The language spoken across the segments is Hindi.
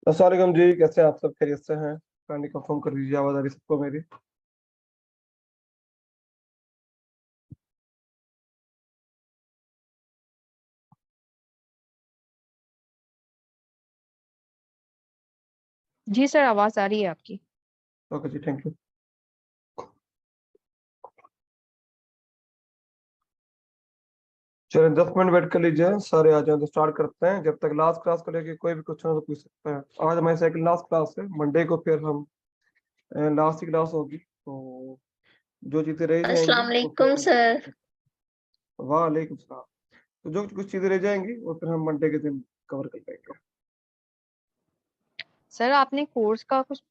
अस्सलाम वालेकुम जी, कैसे हैं आप? सब खैरियत से हैं? काइंडली कंफर्म कर दीजिए, आवाज़ आ रही है सबको मेरी? जी सर, आवाज़ आ रही है आपकी। ओके जी, थैंक यू। चलिए 10 मिनट वेट कर लीजिए, सारे आ जाएँ तो स्टार्ट करते हैं। जब तक लास्ट क्लास को लेके कोई भी क्वेश्चन हो तो पूछ सकता है। आज हमारी सेकंड लास्ट क्लास है, मंडे को फिर हम लास्ट की क्लास होगी, तो जो चीज़ें रह जाएँगी अस्सलाम वो फिर वालेकुम हम सर। वालेकुम सलाम। तो जो कुछ चीज़ें रह जाएँगी वो फिर हम मंडे के दिन कवर कर लेंगे। सर आपने कोर्स का कुछ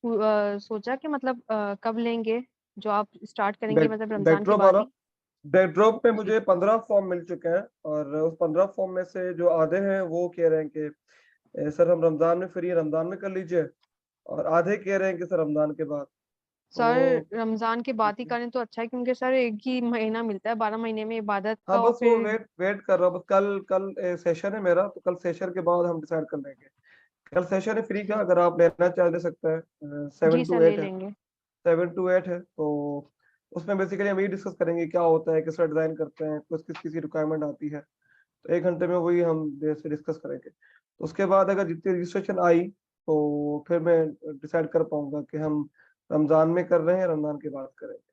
सोचा कि मतलब कब लेंगे? जो आप स्टार्ट करेंगे मतलब रमज़ान के बैकड्रॉप बाद वाला ही? बैकड्रॉप में जी। मुझे 15 फॉर्म मिल चुके हैं और उस 15 फॉर्म में से जो आधे हैं वो कह रहे हैं कि सर हम रमज़ान में फ्री हैं, रमज़ान में कर लीजिए, और आधे कह रहे हैं कि सर रमज़ान के बाद। सर तो रमज़ान के बाद ही करें तो अच्छा है क्योंकि सर एक ही महीना मिलता है 12 महीने में इबादत हाँ, का और बस वो फिर वेट वेट कर रहा हूँ। बस कल कल सेशन है मेरा, तो कल सेशन के बाद हम डिसाइड कर लेंगे। कल सेशन है फ्री का, अगर आप लेना चाहें ले सकते हैं। जी 7 सर टू ले 8 है, लेंगे। 7 टू 8 है। तो उसमें बेसिकली हम ये डिस्कस करेंगे क्या होता है, किस तरह डिज़ाइन करते हैं, कुछ किस-किस की रिक्वायरमेंट आती है। तो 1 घंटे में वही हम जैसे डिस्कस करेंगे। तो उसके बाद अगर जितनी रजिस्ट्रेशन आई, तो फिर मैं डिसाइड कर पाऊँगा कि हम रमज़ान में कर रहे हैं या रमज़ान के बाद करेंगे।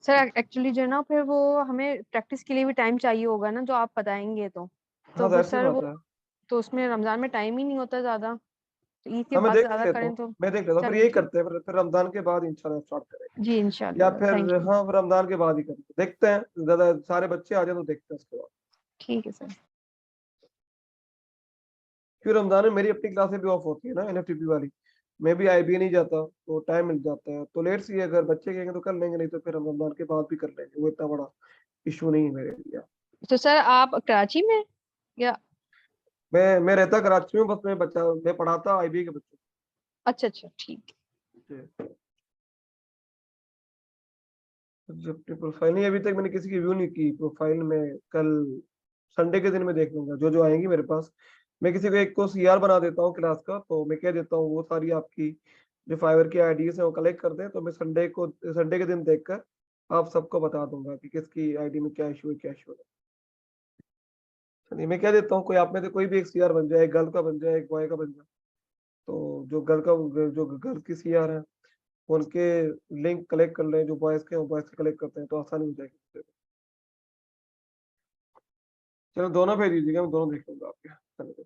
सर एक्चुअली जो है ना फिर वो हमें प्रैक्टिस के लिए भी टाइम चाहिए होगा ना जो आप बताएँगे तो। हाँ, तो वो ज़ाहिर-सी सर बात वो है। तो उसमें रमज़ान में टाइम ही नहीं होता ज़्यादा। तो ईद के हाँ, मैं बाद देख ज़्यादा लेता हूँ करें तो मैं देख लेता हूँ, फिर चलें यही ठीक। करते हैं, फिर रमज़ान के बाद इंशाल्लाह स्टार्ट जी करेंगे। या इंशाल्लाह, फिर थैंक यू। हाँ, फिर रमज़ान के बाद ही करेंगे। देखते हैं, ज़्यादा सारे बच्चे आ जाएँ तो देखते हैं उसके बाद। ठीक है सर। फिर रमज़ान में मेरी अपनी क्लासें भी ऑफ होती है ना, एनएफटीपी वाली। मैं भी आईबी नहीं जाता, तो टाइम मिल जाता है। तो लेट्स सी, अगर बच्चे कहेंगे तो कर लेंगे, नहीं तो फिर हम रमज़ान के बाद भी कर लेंगे। वो इतना बड़ा इश्यू नहीं है मेरे लिए। तो सर आप कराची में या मैं रहता कराची में, बस मैं पढ़ाता आईबी के बच्चों अच्छा, अच्छा ठीक को। जी। जब अपनी प्रोफाइल नहीं, अभी तक मैंने किसी की व्यू नहीं की प्रोफाइल में। कल संडे के दिन मैं देख लूँगा, जो आएँगी मेरे पास। मैं किसी को एक को सीआर बना देता हूँ क्लास का, तो मैं कह देता हूँ वो सारी आपकी जो फाइवर की आईडीज़ हैं वो कलेक्ट कर दें, तो मैं संडे के दिन देखकर आप सबको बता दूँगा कि किसकी आईडी में क्या इश्यू है, क्या इश्यू है। चलिए मैं कह देता हूँ, कोई आप में से कोई भी एक सीआर बन जाए, एक गर्ल का बन जाए, एक बॉय का बन जाए। तो जो गर्ल की सीआर है, उनके लिंक कलेक्ट कर लें, जो बॉयज़ के हैं वो बॉयज़ के कलेक्ट करते हैं, तो आसानी हो जाएगी। चलो दोनों भेज दीजिएगा, मैं दोनों देख लूँगा आपके। चलो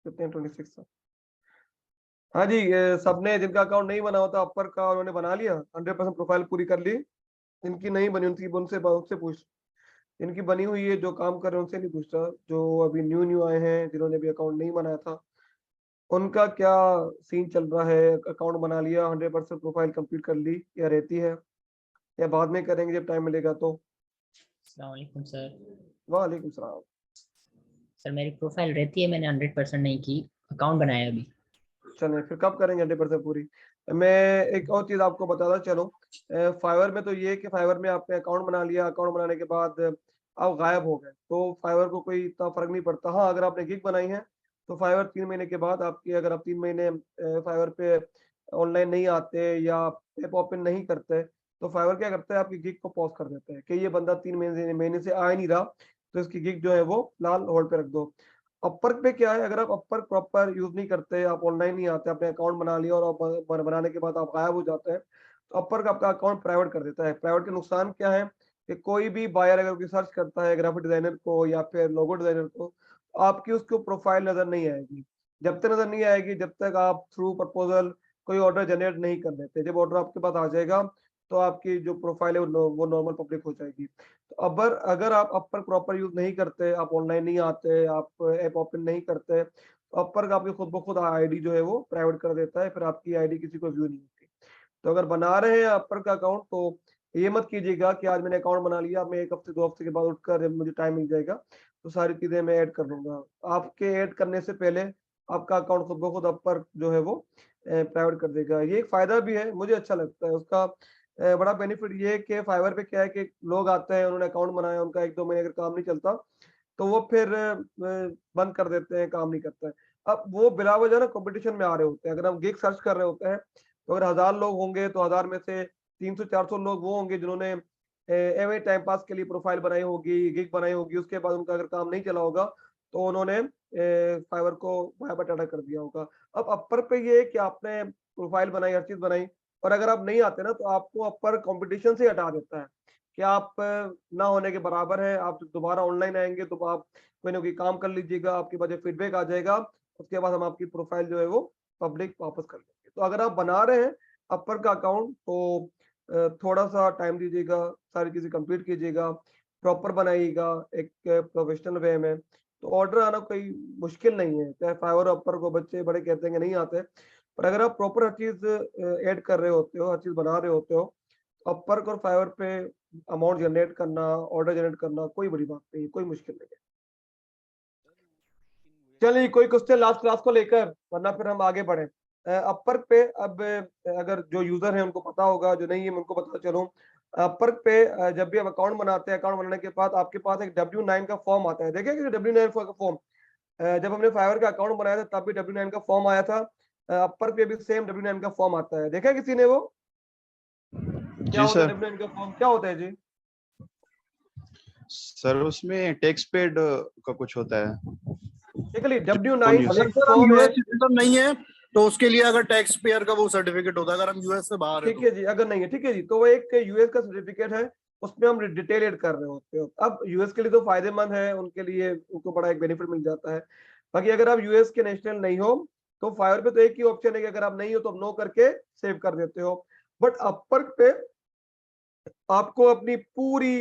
कितने हैं? 26 है। हाँ जी, ये सबने जिनका अकाउंट नहीं बना होता अपर का, उन्होंने बना लिया, 100% प्रोफाइल पूरी कर ली। जिनकी नहीं बनी उनकी उनसे पूछ। जिनकी बनी हुई है, जो काम कर रहे हैं उनसे नहीं पूछ रहा। जो अभी न्यू आए हैं, जिन्होंने अभी अकाउंट नहीं बनाया था, उनका क्या सीन चल रहा है? अकाउंट बना लिया, 100% प्रोफाइल कंप्लीट कर ली या रहती है, या बाद में करेंगे जब टाइम मिलेगा तो? अस्सलाम वालेकुम सर। वालेकुम सलाम। सर मेरी प्रोफाइल रहती है, मैंने 100% नहीं की, अकाउंट बनाया अभी। चलें फिर कब करेंगे 100% पूरी? मैं एक और चीज़ आपको बताता चलूँ। फाइवर में तो ये है कि फाइवर में आपने अकाउंट बना लिया, अकाउंट बनाने के बाद आप गायब हो गए, तो फाइवर को कोई इतना फ़र्क नहीं पड़ता। हाँ, अगर आपने गिग बनाई है, तो फाइवर 3 महीने के बाद आपकी, अगर आप 3 महीने फाइवर पे ऑनलाइन नहीं आते या ऐप ओपन नहीं करते, तो फाइवर क्या करता है, आपकी गिग को पॉज़ कर देता है कि ये बंदा 3 महीने महीने से आ ही नहीं रहा, तो इसकी गिग जो है वो फिलहाल होल्ड पे रख दो। अपवर्क पे क्या है, अगर आप अपवर्क प्रॉपर यूज़ नहीं करते, आप ऑनलाइन नहीं आते, आपने अकाउंट बना लिया और आप बनाने के बाद आप गायब हो जाते हैं, तो अपवर्क आपका अकाउंट प्राइवेट कर देता है। प्राइवेट के नुकसान क्या है कि कोई भी बायर अगर कोई सर्च करता है ग्राफिक डिज़ाइनर को या फिर लोगो डिज़ाइनर को, तो आपकी उसको प्रोफाइल नज़र नहीं आएगी। जब तक नज़र नहीं आएगी, जब तक आप थ्रू प्रपोज़ल कोई ऑर्डर जनरेट नहीं कर देते। जब ऑर्डर आपके पास आ जाएगा, तो आपकी जो प्रोफाइल है वो नॉर्मल पब्लिक हो जाएगी। तो अगर आप अपर प्रॉपर यूज़ नहीं करते, आप ऑनलाइन नहीं आते, आप ऐप ओपन नहीं करते, तो अपर आपकी खुद ब खुद आईडी जो है वो प्राइवेट कर देता है, फिर आपकी आईडी किसी को व्यू नहीं होती। तो अगर बना रहे हैं अपर का अकाउंट, तो ये मत कीजिएगा कि आज मैंने अकाउंट बना लिया, अब मैं 1 हफ्ते 2 हफ्ते के बाद उठकर जब मुझे टाइम मिल जाएगा, तो सारी चीज़ें मैं ऐड कर लूँगा। आपके ऐड करने से पहले आपका अकाउंट खुद ब खुद अपर जो है वो प्राइवेट कर देगा। ये एक फ़ायदा भी है, मुझे अच्छा लगता है उसका। बड़ा बेनिफिट ये है कि फाइवर पे क्या है कि लोग आते हैं, उन्होंने अकाउंट बनाया, उनका 1-2 महीने अगर काम नहीं चलता, तो वो फिर बंद कर देते हैं, काम नहीं करता है। अब वो बिला वजह ना कंपटीशन में आ रहे होते हैं। अगर हम गिग सर्च कर रहे होते हैं तो अगर 1000 लोग होंगे तो 1000 में से 300-400 लोग वो होंगे जिन्होंने एवं टाइम पास के लिए प्रोफाइल बनाई होगी, गिग बनाई होगी, उसके बाद उनका अगर काम नहीं चला होगा तो उन्होंने फाइवर को वाया टाटा कर दिया होगा। अब अपर पे ये है कि आपने प्रोफाइल बनाई, हर चीज बनाई, और अगर आप नहीं आते ना तो आपको अपर कंपटीशन से हटा देता है कि आप ना होने के बराबर है। आप दोबारा ऑनलाइन आएंगे तो आप कोई ना कोई काम कर लीजिएगा, आपके पास फीडबैक आ जाएगा, उसके बाद हम आपकी प्रोफाइल जो है वो पब्लिक वापस कर देंगे। तो अगर आप बना रहे हैं अपर का अकाउंट तो थोड़ा सा टाइम दीजिएगा, सारी चीजें कंप्लीट कीजिएगा, प्रॉपर बनाइएगा एक प्रोफेशनल वे में, तो ऑर्डर आना कोई मुश्किल नहीं है। चाहे फाइवर अपर को बच्चे बड़े कहते हैं कि नहीं आते, पर अगर आप प्रॉपर हर चीज ऐड कर रहे होते हो, हर चीज बना रहे होते हो, तो अपर और फाइवर पे अमाउंट जनरेट करना, ऑर्डर जनरेट करना कोई बड़ी बात नहीं है, कोई मुश्किल नहीं है। चलिए कोई क्वेश्चन लास्ट क्लास को लेकर, वरना फिर हम आगे बढ़े। अपर पे अब अगर जो यूजर है उनको पता होगा, जो नहीं है मैं उनको बता चलूं। अपर पे जब भी हम अकाउंट बनाते हैं, अकाउंट बनाने के बाद आपके पास एक W9 का फॉर्म आता है। देखिए कि W9 का फॉर्म, जब हमने फाइवर का अकाउंट बनाया था तब भी W9 का फॉर्म आया था। अपर पे भी सेम W9 का फॉर्म आता है। देखा किसी ने वो? क्या जी होता है सर। W9 का फॉर्म, क्या होता है जी? सर उसमें टैक्स पेड का कुछ होता है। देखिए कौन W9 यूज? एक सर हम फॉर्म है। यूएस सिटीजन नहीं है तो उसके लिए अगर टैक्स पेयर का वो सर्टिफिकेट होता है, अगर हम यूएस से बाहर है ठीक तो। है जी, अगर नहीं है ठीक है जी, तो वो एक यूएस का सर्टिफिकेट है, उसमें हम डिटेल एड कर रहे होते हो। अब यूएस के लिए तो फायदेमंद है, उनके लिए उनको बड़ा एक बेनिफिट मिल जाता है। बाकी अगर आप यूएस के नेशनल नहीं हो तो फाइवर पे तो एक ही ऑप्शन है कि अगर आप नहीं हो तो नो करके सेव कर देते हो। बट अपर पे आपको अपनी पूरी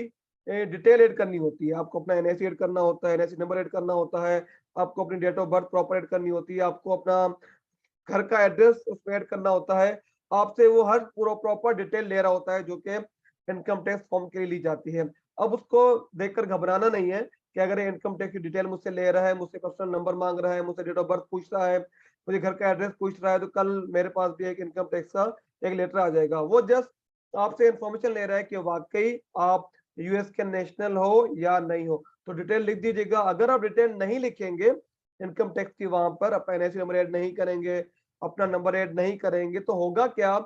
डिटेल ऐड करनी होती है। आपको अपना एनआईसी ऐड करना होता है, एनआईसी नंबर ऐड करना होता है, आपको अपनी date of birth proper add करनी होती है, आपको अपना घर का एड्रेस उसमें ऐड करना होता है। आपसे वो हर पूरा प्रॉपर डिटेल ले रहा होता है जो कि इनकम टैक्स फॉर्म के लिए ली जाती है। अब उसको देखकर घबराना नहीं है कि अगर ये इनकम टैक्स की डिटेल मुझसे ले रहा है, मुझसे पर्सनल नंबर मांग रहा है, मुझसे डेट ऑफ बर्थ पूछ रहा है, मुझे घर का एड्रेस पूछ रहा है, तो कल मेरे पास भी एक इनकम टैक्स का एक लेटर आ जाएगा। वो जस्ट आपसे इंफॉर्मेशन ले रहा है कि वाकई आप यूएस के नेशनल हो या नहीं हो। तो डिटेल लिख दीजिएगा। अगर आप डिटेल नहीं लिखेंगे इनकम टैक्स की, वहां पर अपना एनआईसी नंबर ऐड नहीं करेंगे, अपना नंबर ऐड नहीं करेंगे, तो होगा क्या,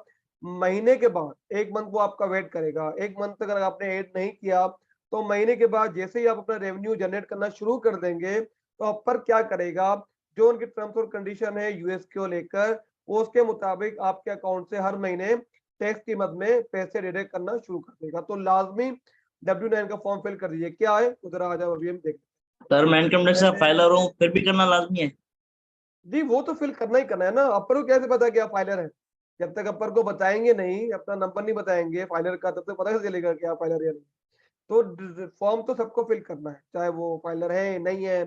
महीने के बाद 1 मंथ वो आपका वेट करेगा। 1 मंथ तक अगर आपने ऐड नहीं किया तो महीने के बाद जैसे ही आप अपना रेवेन्यू जनरेट करना शुरू कर देंगे तो अपर क्या करेगा, जो उनकी टर्म्स और कंडीशन है यूएस को लेकर, वो उसके मुताबिक आपके अकाउंट से हर महीने टैक्स की मद में पैसे डिडक्ट करना शुरू कर देगा। तो लाजमी W9 का फॉर्म फिल कर दीजिए। क्या है उधर आ जाओ, अभी हम देख सर मैं इनकम टैक्स का फाइलर हूँ, फिर भी करना लाजमी है? जी। वो तो फिल करना ही करना है ना। अपर को कैसे पता कि आप फाइलर है? जब तक अपर को बताएंगे नहीं, अपना नंबर नहीं बताएंगे फाइलर का, तब तक पता कैसे चलेगा कि आप फाइलर है या नहीं। तो फॉर्म तो सबको फिल करना है, चाहे वो फाइलर है नहीं है।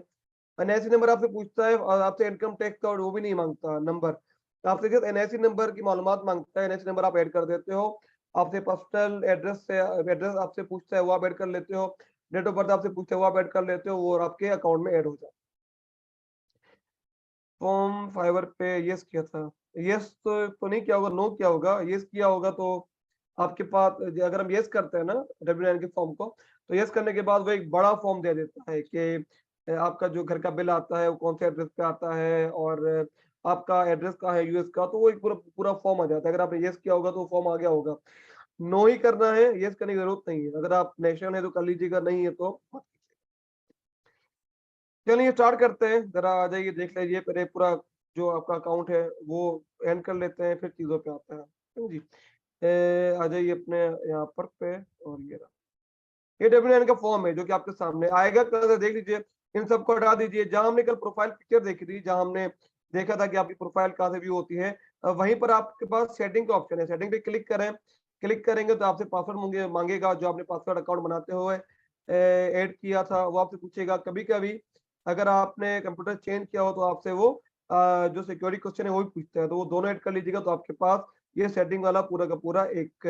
एनआईसी नंबर आपसे पूछता है और आपसे इनकम टैक्स का वो भी नहीं मांगता नंबर, तो आपसे सिर्फ एनआईसी नंबर की मालूमात मांगता है। एनआईसी नंबर आप ऐड कर देते हो। आपसे पर्सनल एड्रेस से एड्रेस आपसे पूछता है, वो आप ऐड कर लेते हो। डेट ऑफ बर्थ आपसे पूछता है, वो आप ऐड कर लेते हो, वो और आपके अकाउंट में ऐड हो जाता है। फॉर्म फाइवर पे यस किया था, यस तो नहीं किया होगा, नो किया होगा। यस किया होगा तो आपके पास, अगर हम यस करते हैं ना W9 के फॉर्म को, तो यस करने के बाद वो एक बड़ा फॉर्म दे देता है कि आपका जो घर का बिल आता है वो कौन से एड्रेस पे आता है और आपका एड्रेस कहाँ है यूएस का, तो वो एक पूरा पूरा फॉर्म आ जाता है। अगर आपने यस किया होगा तो फॉर्म आ गया होगा। नो ही करना है, यस करने की जरूरत नहीं है। अगर आप नेशनल है तो कर लीजिएगा, नहीं है तो मत कीजिएगा। चलिए स्टार्ट करते हैं, जरा आ जाइए, देख लीजिए पहले पूरा जो आपका अकाउंट है वो एंड कर लेते हैं, फिर चीजों पे आता है। ठीक जी, आ जाइए अपने यहाँ पे, और ये रहा ये W9 का फॉर्म है जो कि आपके सामने आएगा। कल देख लीजिए, इन सबको हटा दीजिए। जहां हमने कल प्रोफाइल पिक्चर देखी थी, जहां हमने देखा था कि आपकी प्रोफाइल कहाँ से व्यू होती है, वहीं पर आपके पास सेटिंग का ऑप्शन है। सेटिंग पे क्लिक करें, क्लिक करेंगे तो आपसे पासवर्ड मांगेगा, जो आपने पासवर्ड अकाउंट बनाते हुए ऐड किया था वो आपसे पूछेगा। कभी कभी अगर आपने कंप्यूटर चेंज किया हो तो आपसे वो जो सिक्योरिटी क्वेश्चन है वो भी पूछता है, तो वो दोनों ऐड कर लीजिएगा। तो आपके पास ये सेटिंग वाला पूरा का पूरा एक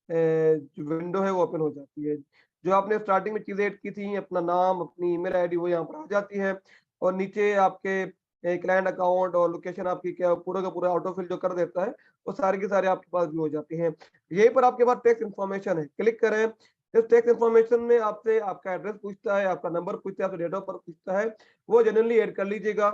जो विंडो है वो ओपन हो जाती है। जो आपने स्टार्टिंग में चीजें ऐड की थी, अपना नाम, अपनी ईमेल आईडी, वो यहाँ पर आ जाती है। और नीचे आपके क्लाइंट अकाउंट और लोकेशन आपकी क्या पूरा का पूरा ऑटो फिल जो कर देता है, वो सारे के सारे आपके पास भी हो जाते हैं। यहीं पर आपके पास टैक्स इन्फॉर्मेशन है, क्लिक करें। इस टैक्स इन्फॉर्मेशन में आपसे आपका एड्रेस पूछता है, आपका नंबर पूछता है, आपका डेट ऑफ बर्थ पूछता है, वो जनरली ऐड कर लीजिएगा।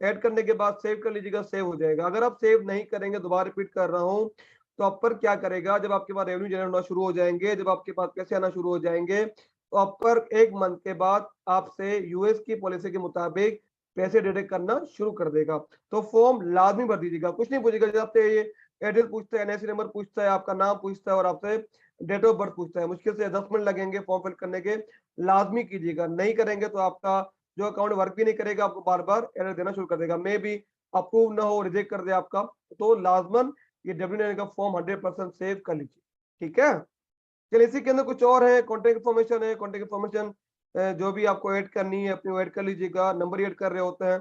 ऐड करने के बाद सेव कर लीजिएगा, सेव हो जाएगा। अगर आप सेव नहीं करेंगे, दोबारा रिपीट कर रहा हूँ, तो अपर क्या करेगा, जब आपके पास रेवेन्यू जनरेट होना शुरू हो जाएंगे, जब आपके पास पैसे आना शुरू हो जाएंगे, तो अपर 1 मंथ के बाद आपसे यूएस की पॉलिसी के मुताबिक पैसे डिडक्ट करना शुरू कर देगा। तो फॉर्म लाजमी भर दीजिएगा, कुछ नहीं पूछेगा। जब आपसे ये एड्रेस पूछता है, एनआईसी नंबर पूछता है, आपका नाम पूछता है और आपसे डेट ऑफ बर्थ पूछता है, मुश्किल से 10 मिनट लगेंगे फॉर्म फिल करने के, लाजमी कीजिएगा। नहीं करेंगे तो आपका जो अकाउंट वर्क भी नहीं करेगा, आपको बार बार एरर देना शुरू कर देगा। मे भी अप्रूव ना हो, रिजेक्ट कर दे आपका, तो लाजमन ये W9 का फॉर्म 100% सेव कर लीजिए, ठीक है। चलिए, इसी के अंदर कुछ और है, कॉन्टेक्ट इन्फॉर्मेशन है। कॉन्टेक्ट इन्फॉर्मेशन जो भी आपको ऐड करनी है अपनी ऐड कर लीजिएगा। नंबर ऐड कर रहे होते हैं,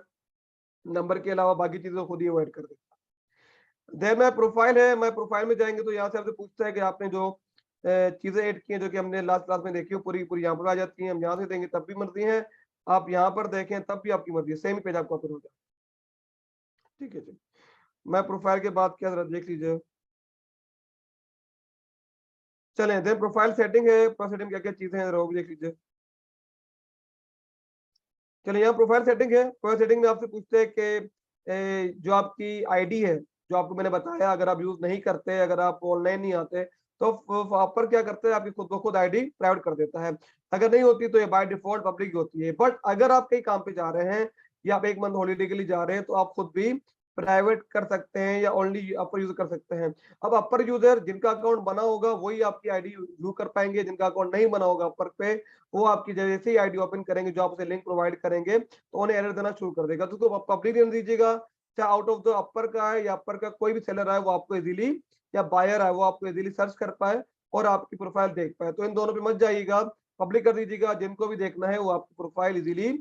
नंबर के अलावा बाकी चीजें खुद ही वो ऐड कर देगा। देन माय प्रोफाइल है, माय प्रोफाइल में जाएंगे तो यहाँ से आपसे पूछता है कि आपने जो चीजें ऐड की हैं, जो कि हमने लास्ट क्लास में देखी हो, पूरी पूरी यहाँ पर आ जाती हैं। हम यहाँ से देंगे तब भी मर्जी है, आप यहाँ पर देखें तब भी आपकी मर्जी है, सेम पेज आपका ओपन हो जाए, ठीक है जी। मैं प्रोफाइल के बाद क्या जरा देख लीजिए। चलें, देन प्रोफाइल सेटिंग है, प्रोफाइल सेटिंग क्या क्या चीजें हैं जरा वो भी देख लीजिए। चलिए, यहाँ प्रोफाइल सेटिंग है। प्रोफाइल सेटिंग में आपसे पूछते हैं कि जो आपकी आईडी है, जो आपको मैंने बताया, अगर आप यूज नहीं करते, अगर आप ऑनलाइन नहीं आते, तो आप पर क्या करते हैं, आपकी खुद ब खुद आईडी प्राइवेट कर देता है। अगर नहीं होती तो ये बाय डिफॉल्ट पब्लिक होती है। बट अगर आप कहीं काम पे जा रहे हैं या आप 1 मंथ हॉलीडे के लिए जा रहे हैं, तो आप खुद भी प्राइवेट कर सकते हैं या ओनली अपर यूज कर सकते हैं। अब अपर यूजर जिनका अकाउंट बना होगा वही आपकी आईडी यूज कर पाएंगे, जिनका अकाउंट नहीं बना होगा अपर पे, वो आपकी जैसे ही आईडी ओपन करेंगे, जो आप उसे लिंक प्रोवाइड करेंगे, तो उन्हें एरर देना शुरू कर देगा। तो उसको पब्लिक देने दीजिएगा, चाहे आउट ऑफ द अपर का है या अपर का कोई भी सेलर है, वो आपको इजीली, या बायर है वो आपको इजीली सर्च कर पाए और आपकी प्रोफाइल देख पाए। तो इन दोनों पे मत जाइएगा, पब्लिक कर दीजिएगा, जिनको भी देखना है वो आपकी प्रोफाइल इजीली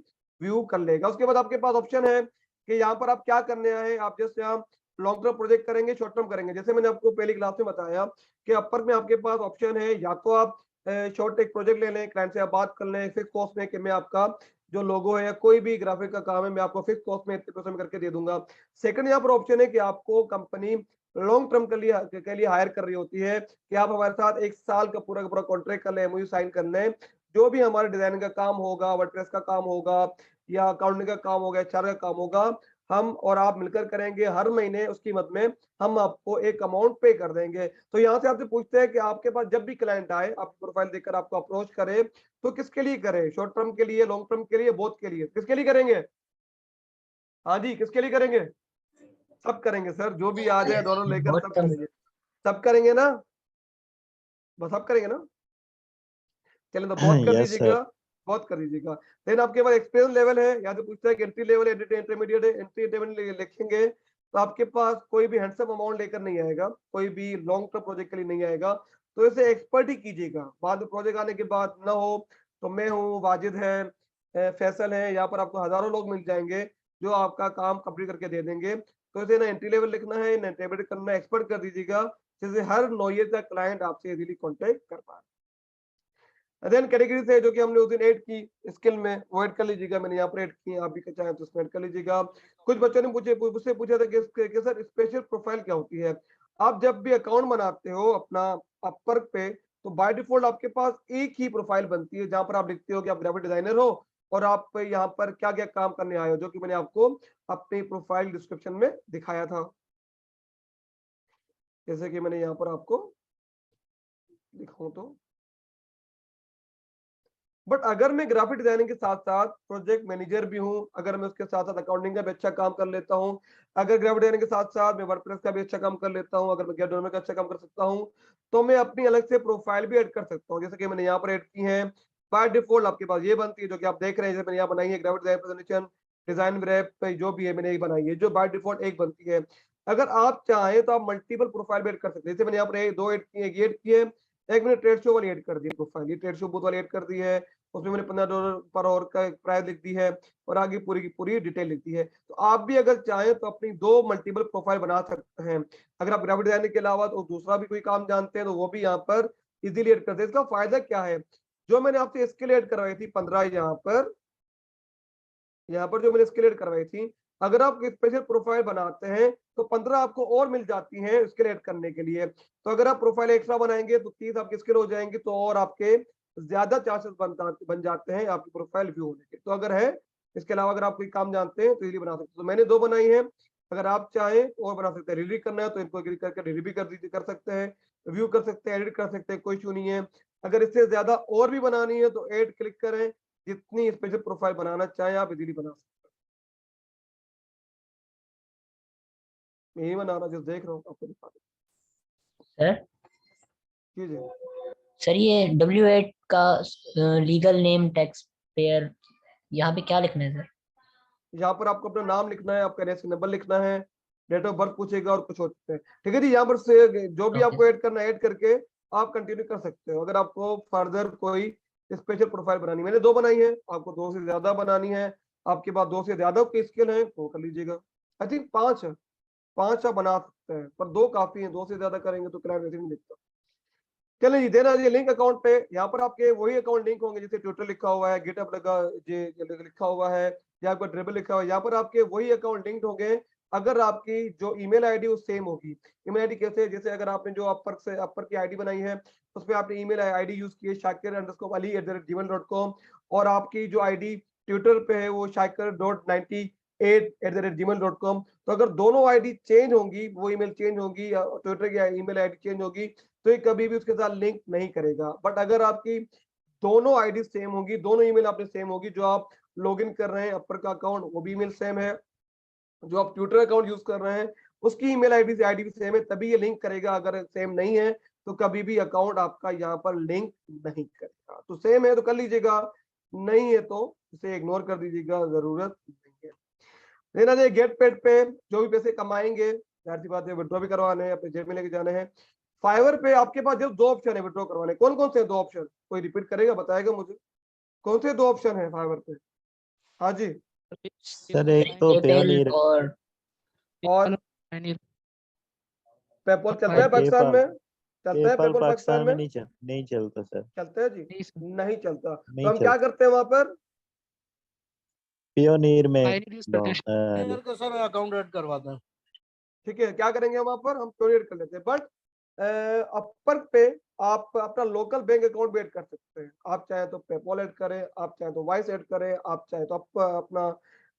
व्यू कर लेगा। उसके बाद आपके पास ऑप्शन है कि यहाँ पर आप क्या करने आए हैं। आप जैसे यहाँ लॉन्ग टर्म प्रोजेक्ट करेंगे, शॉर्ट टर्म करेंगे, जैसे मैंने आपको पहली क्लास में बताया कि अपर में आपके पास ऑप्शन है, या तो आप शॉर्ट एक प्रोजेक्ट ले लें, क्लाइंट से आप बात कर लें फिक्स कॉस्ट में कि मैं आपका जो लोगो है या कोई भी ग्राफिक का काम है, मैं आपको फिक्स कॉस्ट में इतने पैसे में करके दे दूंगा। सेकंड यहाँ पर ऑप्शन है कि आपको कंपनी लॉन्ग टर्म के लिए हायर कर रही होती है कि आप हमारे साथ 1 साल का पूरा कॉन्ट्रैक्ट कर लें, एमओयू साइन कर लें, जो भी हमारे डिजाइनिंग का काम होगा, वर्डप्रेस का काम होगा या अकाउंटिंग का काम होगा, एचआर का काम होगा, हम और आप मिलकर करेंगे। हर महीने उस कीमत में हम आपको एक अमाउंट पे कर देंगे। तो यहाँ से आपसे पूछते हैं कि आपके पास जब भी क्लाइंट आए, आपकी प्रोफाइल देखकर आपको अप्रोच करे, तो किसके लिए करे, शॉर्ट टर्म के लिए, लॉन्ग टर्म के लिए, बोथ के लिए, किसके लिए करेंगे? हाँ जी, किसके लिए करेंगे? सब करेंगे सर, जो भी आ जाए दोनों लेकर बहुत सब कम। करेंगे। सब करेंगे ना, बस सब करेंगे ना। चलिए, तो बहुत कर यस सर। दीजिएगा, बहुत कर दीजिएगा। देन आपके पास एक्सपीरियंस लेवल है, यहाँ से पूछता है कि एंट्री लेवल, इंटरमीडिएट है। एंट्री लेवल लिखेंगे तो आपके पास कोई भी हैंडसम अमाउंट लेकर नहीं आएगा, कोई भी लॉन्ग टर्म प्रोजेक्ट के लिए नहीं आएगा, तो इसे एक्सपर्ट ही कीजिएगा। बाद में प्रोजेक्ट आने के बाद ना हो तो मैं हूँ, वाजिद है, फैसल है, यहाँ पर आपको हजारों लोग मिल जाएंगे जो आपका काम कंप्लीट करके दे देंगे। तो इसे ना एंट्री लेवल लिखना है, ना इंटरमीडिएट करना है, एक्सपर्ट कर दीजिएगा, जिससे हर नौयत का क्लाइंट आपसे इजीली कॉन्टेक्ट कर पाए। देन कैटेगरी से जो कि हमने उस दिन ऐड की स्किल में, वो ऐड कर लीजिएगा। मैंने यहाँ पर ऐड की, आप भी चाहें तो उसमें ऐड कर लीजिएगा। कुछ बच्चों ने मुझसे पूछा था कि सर स्पेशल प्रोफाइल क्या होती है। आप जब भी अकाउंट बनाते हो अपना अपर पे, तो बाय डिफॉल्ट आपके पास एक ही प्रोफाइल बनती है, जहां पर आप लिखते हो कि आप ग्राफिक डिजाइनर हो और आप यहाँ पर क्या क्या काम करने आए हो, जो कि मैंने आपको अपनी प्रोफाइल डिस्क्रिप्शन में दिखाया था। जैसे कि मैंने यहाँ पर आपको दिखाऊं तो, बट अगर मैं ग्राफिक डिजाइनिंग के साथ साथ प्रोजेक्ट मैनेजर भी हूं, अगर मैं उसके साथ साथ अकाउंटिंग का भी अच्छा काम कर लेता हूं, अगर ग्राफिक डिजाइनिंग के साथ साथ मैं वर्डप्रेस का भी अच्छा काम कर लेता हूं, अगर मैं गेटडोर का अच्छा काम कर सकता हूं, तो मैं अपनी अलग से प्रोफाइल भी ऐड कर सकता हूं, जैसे कि मैंने यहाँ पर ऐड की है। बाय डिफॉल्ट आपके पास ये बनती है, जो कि आप देख रहे हैं, जैसे मैंने यहाँ बनाई है graphic design presentation, design wrap, जो भी है मैंने ये बनाई है, जो बाय डिफॉल्ट एक बनती है। अगर आप चाहें तो आप मल्टीपल प्रोफाइल भी ऐड कर सकते हैं। जैसे मैंने यहाँ पर 2 ऐड की है, ये ऐड की है, एक मैंने ट्रेड शो वाली ऐड कर दी है प्रोफाइल, ये ट्रेड शो बूथ वाली ऐड कर दी है, उसमें मैंने $15 पर आवर का एक प्राइस लिख दी है और आगे पूरी की पूरी डिटेल लिख दी है। तो आप भी अगर चाहें तो अपनी 2 मल्टीपल प्रोफाइल बना सकते हैं। अगर आप ग्राफिक डिजाइनिंग के अलावा तो दूसरा भी कोई काम जानते हैं, तो वो भी यहाँ पर इजीली ऐड करते हैं। इसका फायदा क्या है, जो मैंने आपसे स्किल ऐड करवाई थी 15, यहाँ पर जो मैंने स्किल ऐड करवाई थी, अगर आप स्पेशल प्रोफाइल बनाते हैं तो 15 आपको और मिल जाती हैं स्किल ऐड करने के लिए। तो अगर आप प्रोफाइल एक्स्ट्रा बनाएंगे तो 30 आपकी स्किल हो जाएंगी, तो और आपके ज्यादा चांसेस बन जाते हैं आपकी प्रोफाइल व्यू होने के। तो अगर है इसके अलावा अगर आप कोई काम जानते हैं तो इजीली बना सकते हैं। तो मैंने 2 बनाई है, अगर आप चाहें तो और बना सकते हैं। डिलीट करना है तो इनको एग्री करके डिलीट भी कर सकते हैं, व्यू कर सकते हैं, एडिट कर सकते हैं, कोई इशू नहीं है। अगर इससे ज्यादा और भी बनानी है तो ऐड क्लिक करें, जितनी स्पेशल प्रोफाइल बनाना चाहें आप इजीली बना सकते हैं। यही बना रहा जो देख रहा हूँ आपको दिखा सर जी जी। सर ये W8 का लीगल नेम टैक्स पेयर यहाँ पे क्या लिखना है सर? यहाँ पर आपको अपना नाम लिखना है, आपका NIC नंबर लिखना है, डेट ऑफ बर्थ पूछेगा और कुछ होते हैं। ठीक है जी, यहाँ पर से जो भी Okay. आपको ऐड करना है ऐड करके आप कंटिन्यू कर सकते हो। अगर आपको फर्दर कोई स्पेशल प्रोफाइल बनानी, मैंने 2 बनाई है, आपको 2 से ज्यादा बनानी है, आपके पास 2 से ज्यादा की स्किल है तो कर लीजिएगा। आई थिंक 5 है, 5 आप बना सकते हैं, पर 2 काफी है, 2 से ज्यादा करेंगे तो क्लाइंट वैसे नहीं दिखता। चलिए जी, देना जी लिंक अकाउंट पे। यहाँ पर आपके वही अकाउंट लिंक होंगे, जैसे ट्विटर लिखा हुआ है, गिटहब लगा जे लिखा हुआ है, या आपका ड्रिबल लिखा हुआ है, यहाँ पर आपके वही अकाउंट लिंक्ड होंगे अगर आपकी जो ईमेल आईडी वो सेम होगी। ईमेल आईडी कैसे, जैसे अगर आपने जो अपर की आईडी बनाई है उसमें आपने ईमेल आईडी यूज की है shakir_ali@gmail.com, और आपकी जो आईडी ट्विटर पे है वो shakir.98@gmail.com। तो अगर दोनों आईडी चेंज होंगी, वो ईमेल चेंज होगी या ट्विटर की ईमेल आईडी चेंज होगी, तो ये कभी भी उसके साथ लिंक नहीं करेगा। बट अगर आपकी दोनों आईडी सेम होगी, दोनों ईमेल आपने सेम होगी, जो आप लॉगिन कर रहे हैं अपर का अकाउंट वो भी ईमेल सेम है, जो आप ट्विटर अकाउंट यूज कर रहे हैं उसकी ईमेल आईडी से आईडी भी सेम है, तभी ये लिंक करेगा। अगर सेम नहीं है तो कभी भी अकाउंट आपका यहाँ पर लिंक नहीं करेगा। तो सेम है तो कर लीजिएगा, नहीं है तो इसे इग्नोर कर दीजिएगा, जरूरत नहीं है। लेना चाहिए गेट पेड पे जो भी पैसे कमाएंगे, जाहिर सी बात है विड्रॉ भी करवाने हैं, अपने जेब में लेके जाने हैं। फाइवर पे आपके पास जो 2 ऑप्शन है विड्रॉ करवाने, कौन कौन से 2 ऑप्शन, कोई रिपीट करेगा, बताएगा मुझे कौन से 2 ऑप्शन है फाइवर पे? हाँ जी, सर एक तो पेपैल पेयोनियर और और पेपॉल चलता है पाकिस्तान पेपाल में, चलता है पेपाल पेपॉल पाकिस्तान में? नहीं चलता सर, चलता है जी, नहीं चलता। तो नहीं हम क्या चलता। करते हैं वहां पर? पियोनियर में पेयोनियर का सर अकाउंट ऐड करवाते हैं। ठीक है, क्या करेंगे वहां पर, हम डोनेट कर लेते हैं। बट अपर पे आप अपना लोकल बैंक अकाउंट भी ऐड कर सकते हैं। आप चाहे तो पेपॉल ऐड करें, आप चाहे तो वाइस ऐड करें, आप चाहे तो अपना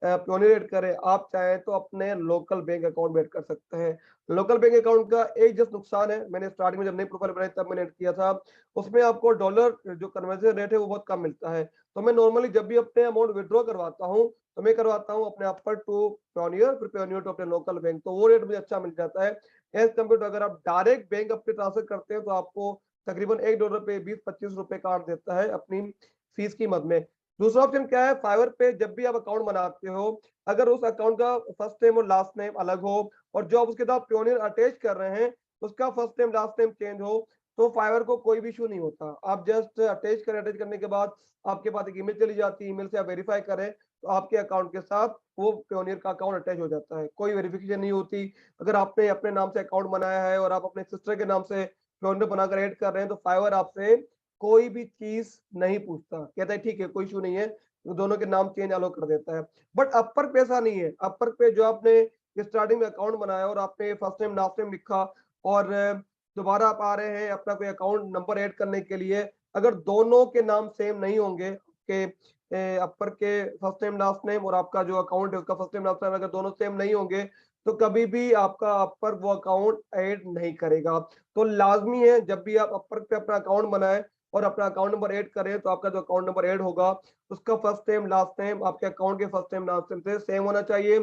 प्योनियर ऐड करें, आप चाहे तो अपने लोकल बैंक अकाउंट में ऐड कर सकते हैं। लोकल बैंक अकाउंट का एक जस्ट नुकसान है, मैंने स्टार्टिंग में जब नई प्रोफाइल बनाई तब मैंने ऐड किया था, उसमें आपको डॉलर जो कन्वर्जन रेट है वो बहुत कम मिलता है। तो मैं नॉर्मली जब भी अपने अमाउंट विड्रॉ करवाता हूँ तो मैं करवाता हूँ अपने अपर टू प्योनियर, फिर प्योनियर टू अपने लोकल बैंक, तो वो रेट मुझे अच्छा मिल जाता है। एज कम्पेयर टू अगर आप डायरेक्ट बैंक अपने ट्रांसफर करते हैं तो आपको तकरीबन $1 पे 20-25 रुपए काट देता है अपनी फीस की मद में। दूसरा ऑप्शन क्या है, फाइवर पे जब भी आप अकाउंट बनाते हो, अगर उस अकाउंट का फर्स्ट नेम और लास्ट नेम अलग हो और जो आप उसके साथ प्योनियर अटैच कर रहे हैं उसका first name last name change हो, तो फाइवर को कोई भी इशू नहीं होता। आप जस्ट अटैच करें, अटैच करने के बाद आपके पास एक ईमेल चली जाती है, ईमेल से आप वेरीफाई करें तो आपके अकाउंट के साथ वो प्योनियर का अकाउंट अटैच हो जाता है, कोई वेरिफिकेशन नहीं होती। अगर आपने अपने नाम से अकाउंट बनाया है और आप अपने सिस्टर के नाम से प्योनियर बनाकर ऐड कर रहे हैं तो फाइवर आपसे कोई भी चीज नहीं पूछता, कहता है ठीक है कोई इशू नहीं है, तो दोनों के नाम चेंज अलो कर देता है। बट अपर पे ऐसा नहीं है। अपर पे जो आपने स्टार्टिंग में अकाउंट बनाया और आपने फर्स्ट नेम लास्ट नेम लिखा और दोबारा आप आ रहे हैं अपना कोई अकाउंट नंबर ऐड करने के लिए, अगर दोनों के नाम सेम नहीं होंगे के अपर के फर्स्ट नेम लास्ट नेम और आपका जो अकाउंट है उसका फर्स्ट नेम लास्ट नेम अगर दोनों सेम नहीं होंगे तो कभी भी आपका अपर वो अकाउंट ऐड नहीं करेगा। तो लाजमी है जब भी आप अपर पे अपना अकाउंट बनाए और अपना अकाउंट नंबर ऐड करें तो आपका जो अकाउंट नंबर ऐड होगा उसका फर्स्ट नेम लास्ट नेम आपके अकाउंट के फर्स्ट नेम लास्ट नेम से सेम होना चाहिए।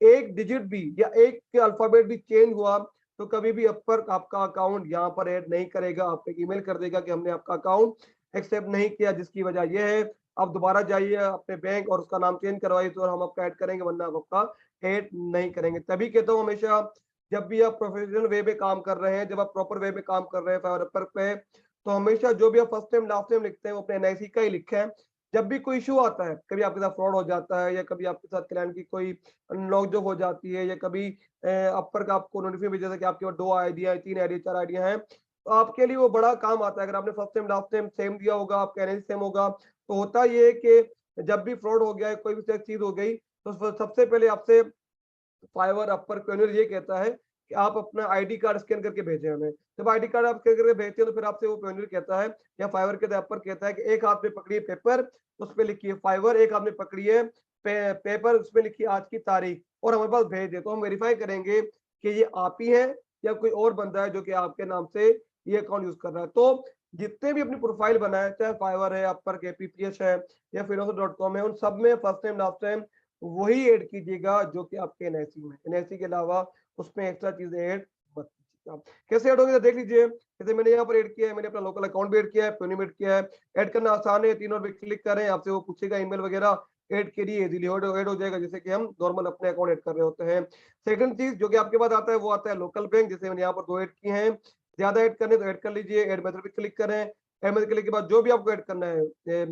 एक डिजिट भी या एक के अल्फाबेट भी चेंज हुआ तो कभी भी अपर आपका अकाउंट यहाँ पर ऐड नहीं करेगा, आपको ईमेल कर देगा कि हमने आपका अकाउंट एक्सेप्ट नहीं किया, जिसकी वजह यह है आप दोबारा जाइए अपने बैंक और उसका नाम चेंज करवाइए तो हम आपका ऐड करेंगे, वरना आप आपका ऐड नहीं करेंगे। तभी कहता हूँ हमेशा जब भी आप प्रोफेशनल वे में काम कर रहे हैं, जब आप प्रॉपर वे में काम कर रहे हैं फाइवर अपर पे, तो हमेशा जो भी आप फर्स्ट नेम लास्ट नेम लिखते हैं वो अपने NIC का ही लिखें। जब भी कोई इशू आता है, कभी आपके साथ फ्रॉड हो जाता है या कभी आपके साथ क्लाइंट की कोई नोकझोंक हो जाती है या कभी अपर का आपको नोटिफिकेशन भेजा था कि आपके पास 2 आइडिया है, 3 आइडिया, 4 आइडिया हैं, तो आपके लिए वो बड़ा काम आता है। अगर आपने first name last name same दिया होगा, आपका NIC सेम होगा, तो होता ये है कि जब भी फ्रॉड हो गया है, कोई भी चीज हो गई, तो सबसे पहले आपसे फाइवर अपर प्योनियर ये कहता है कि आप अपना आईडी कार्ड स्कैन करके भेजें हमें। जब आईडी कार्ड आप स्कैन करके भेजते हैं तो फिर आपसे वो प्योनियर कहता है या फाइवर के अपर कहता है कि एक हाथ में पकड़िए पेपर, उस पर लिखिए फाइवर, एक हाथ में पकड़िए पेपर उसमें लिखी आज की तारीख और हमारे पास भेज दे, तो हम वेरीफाई करेंगे कि ये आप ही है या कोई और बंदा है जो कि आपके नाम से ये अकाउंट यूज कर रहा है। तो जितने भी अपनी प्रोफाइल बनाए, चाहे फाइवर है, अपवर्क है, PPS है या freelancer.com है, उन सब में फर्स्ट टाइम लास्ट टाइम वही ऐड कीजिएगा जो कि आपके एनआईसी में, एनआईसी के अलावा उसमें एक्स्ट्रा चीजें ऐड मत कीजिएगा। कैसे ऐड होगी तो देख लीजिए। जैसे मैंने यहाँ पर ऐड किया है, मैंने अपना लोकल अकाउंट भी ऐड किया है, पेनिम ऐड किया है। ऐड करना आसान है, 3 और पे क्लिक करें, आपसे वो पूछेगा ईमेल वगैरह, ऐड के लिए इजीली ऐड हो जाएगा, जैसे कि हम नॉर्मल अपने अकाउंट ऐड कर रहे होते हैं। सेकंड चीज जो कि आपके पास आता है वो आता है लोकल बैंक, जैसे मैंने यहाँ पर 2 ऐड किए हैं। ज्यादा ऐड करने तो ऐड कर लीजिए, ऐड मेथड पे क्लिक करें। ऐड मेथड क्लिक के बाद जो भी आपको ऐड करना है,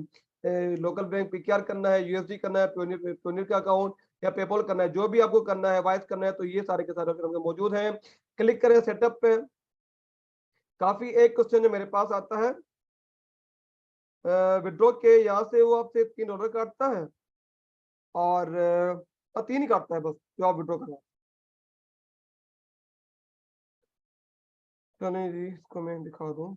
लोकल बैंक PKR करना है, USD करना है, पेनिर का अकाउंट या पेपॉल करना है, जो भी आपको करना है, वाइस करना है, तो ये सारे के सारे ऑप्शन मौजूद हैं। क्लिक करें सेटअप पे। काफी एक क्वेश्चन जो मेरे पास आता है, विड्रॉ के यहाँ से वो आपसे $3 काटता है और 3 ही काटता है बस जो आप विड्रॉ करना। चलिए जी, इसको मैं दिखा दूं।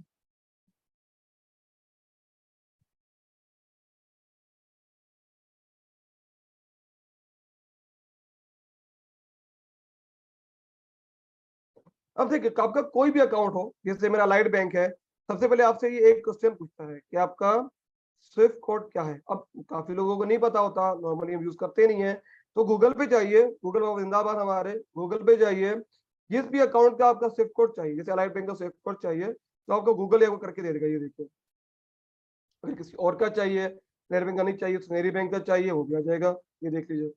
अब देखिए, आपका कोई भी अकाउंट हो, जैसे मेरा अलाइड बैंक है, सबसे पहले आपसे ये एक क्वेश्चन पूछता है कि आपका स्विफ्ट कोड क्या है। अब काफी लोगों को नहीं पता होता, नॉर्मली हम यूज करते नहीं है, तो गूगल पे जाइए, गूगल बाबा जिंदाबाद हमारे, गूगल पे जाइए, जिस भी अकाउंट का आपका स्विफ्ट कोड चाहिए, जैसे अलाइड बैंक का स्विफ्ट कोड चाहिए, तो आपको गूगल या वो करके दे देगा, ये देखिए। अगर किसी और का चाहिए, नेट बैंक का नहीं चाहिए, सुनेरी बैंक का चाहिए, वो भी आ जाएगा, ये देख लीजिए।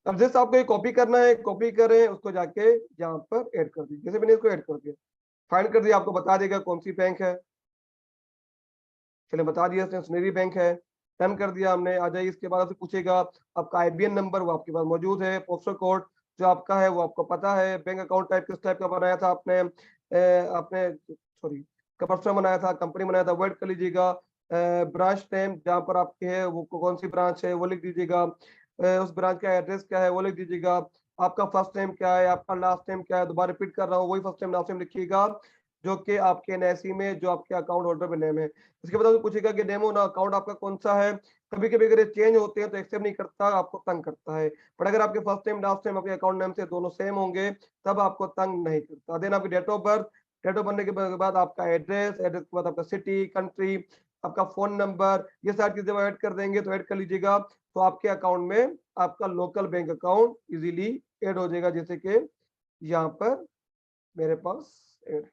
अब जैसे आपको ये कॉपी करना है, कॉपी करें, उसको जाके यहाँ पर ऐड कर दीजिए। जैसे मैंने इसको ऐड कर दिया, फाइंड कर दिया, आपको बता देगा कौन सी बैंक है। चलिए बता दिया, सुनेरी बैंक है, डन कर दिया हमने। आ जाइए, इसके बाद आपसे पूछेगा आपका IBN नंबर, वो आपके पास मौजूद है। पोस्टल कोड जो आपका है वो आपको पता है। बैंक अकाउंट टाइप किस टाइप का बनाया था आपने, आपने सॉरी पर्सनल बनाया था, कंपनी बनाया था, वो ऐड कर लीजिएगा। ब्रांच नेम जहाँ पर आपके है वो कौन सी ब्रांच है वो लिख दीजिएगा। उस ब्रांच का एड्रेस क्या है वो लिख दीजिएगा। आपका फर्स्ट नेम क्या है, आपका लास्ट नेम क्या है, दोबारा रिपीट कर रहा हूँ, वही फर्स्ट नेम लास्ट नेम लिखिएगा जो कि आपके NIC में जो आपके अकाउंट होल्डर में नेम है। इसके बाद पूछेगा कि डेमो ना अकाउंट आपका कौन सा है। कभी कभी अगर ये चेंज होते हैं तो एक्सेप्ट नहीं करता, आपको तंग करता है। पर अगर आपके फर्स्ट नेम लास्ट नेम आपके अकाउंट नेम से दोनों सेम होंगे तब आपको तंग नहीं करता। देन आपकी date of birth, date of बनने के बाद आपका एड्रेस, एड्रेस के बाद आपका सिटी, कंट्री, आपका फोन नंबर, ये सारी चीजें ऐड कर देंगे तो ऐड कर लीजिएगा, तो आपके अकाउंट में आपका local bank account easily add हो जाएगा, जैसे कि यहाँ पर मेरे पास ऐड है।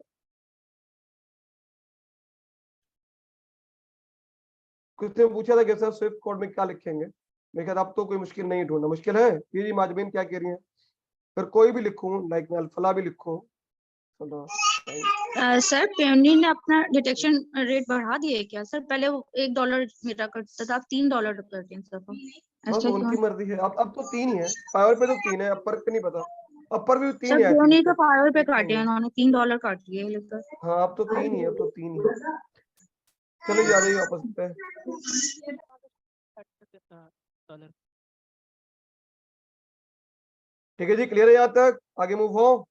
कुछ ने पूछा था कि सर स्विफ्ट कोड में क्या लिखेंगे, मैं कहता अब तो कोई मुश्किल नहीं ढूंढना। मुश्किल है ये जी, माजबीन क्या कह रही है, फिर कोई भी लिखूं, लाइक मैं अल्फला भी लिखूं। सर पेमनी ने अपना डिटेक्शन रेट बढ़ा दिया है क्या सर? पहले वो $1 मेरा करता था, अब $3 कर दिया सर। हाँ ऐसा तो उनकी क्यों? मर्जी है। अब तो 3 ही है, फाइवर पे तो 3 है, अपर पे नहीं पता। अपर भी 3 सर है, ऐसी पेमनी तो दिक्कत फाइवर पे नहीं काटे हैं है। उन्होंने, $3 काट दिए लेकर। हाँ अब तो 3 ही है, अब तो 3 ही है। चलो जी, आ जाइए वापस पे। ठीक है जी, क्लियर है यहाँ तक, आगे मूव हो।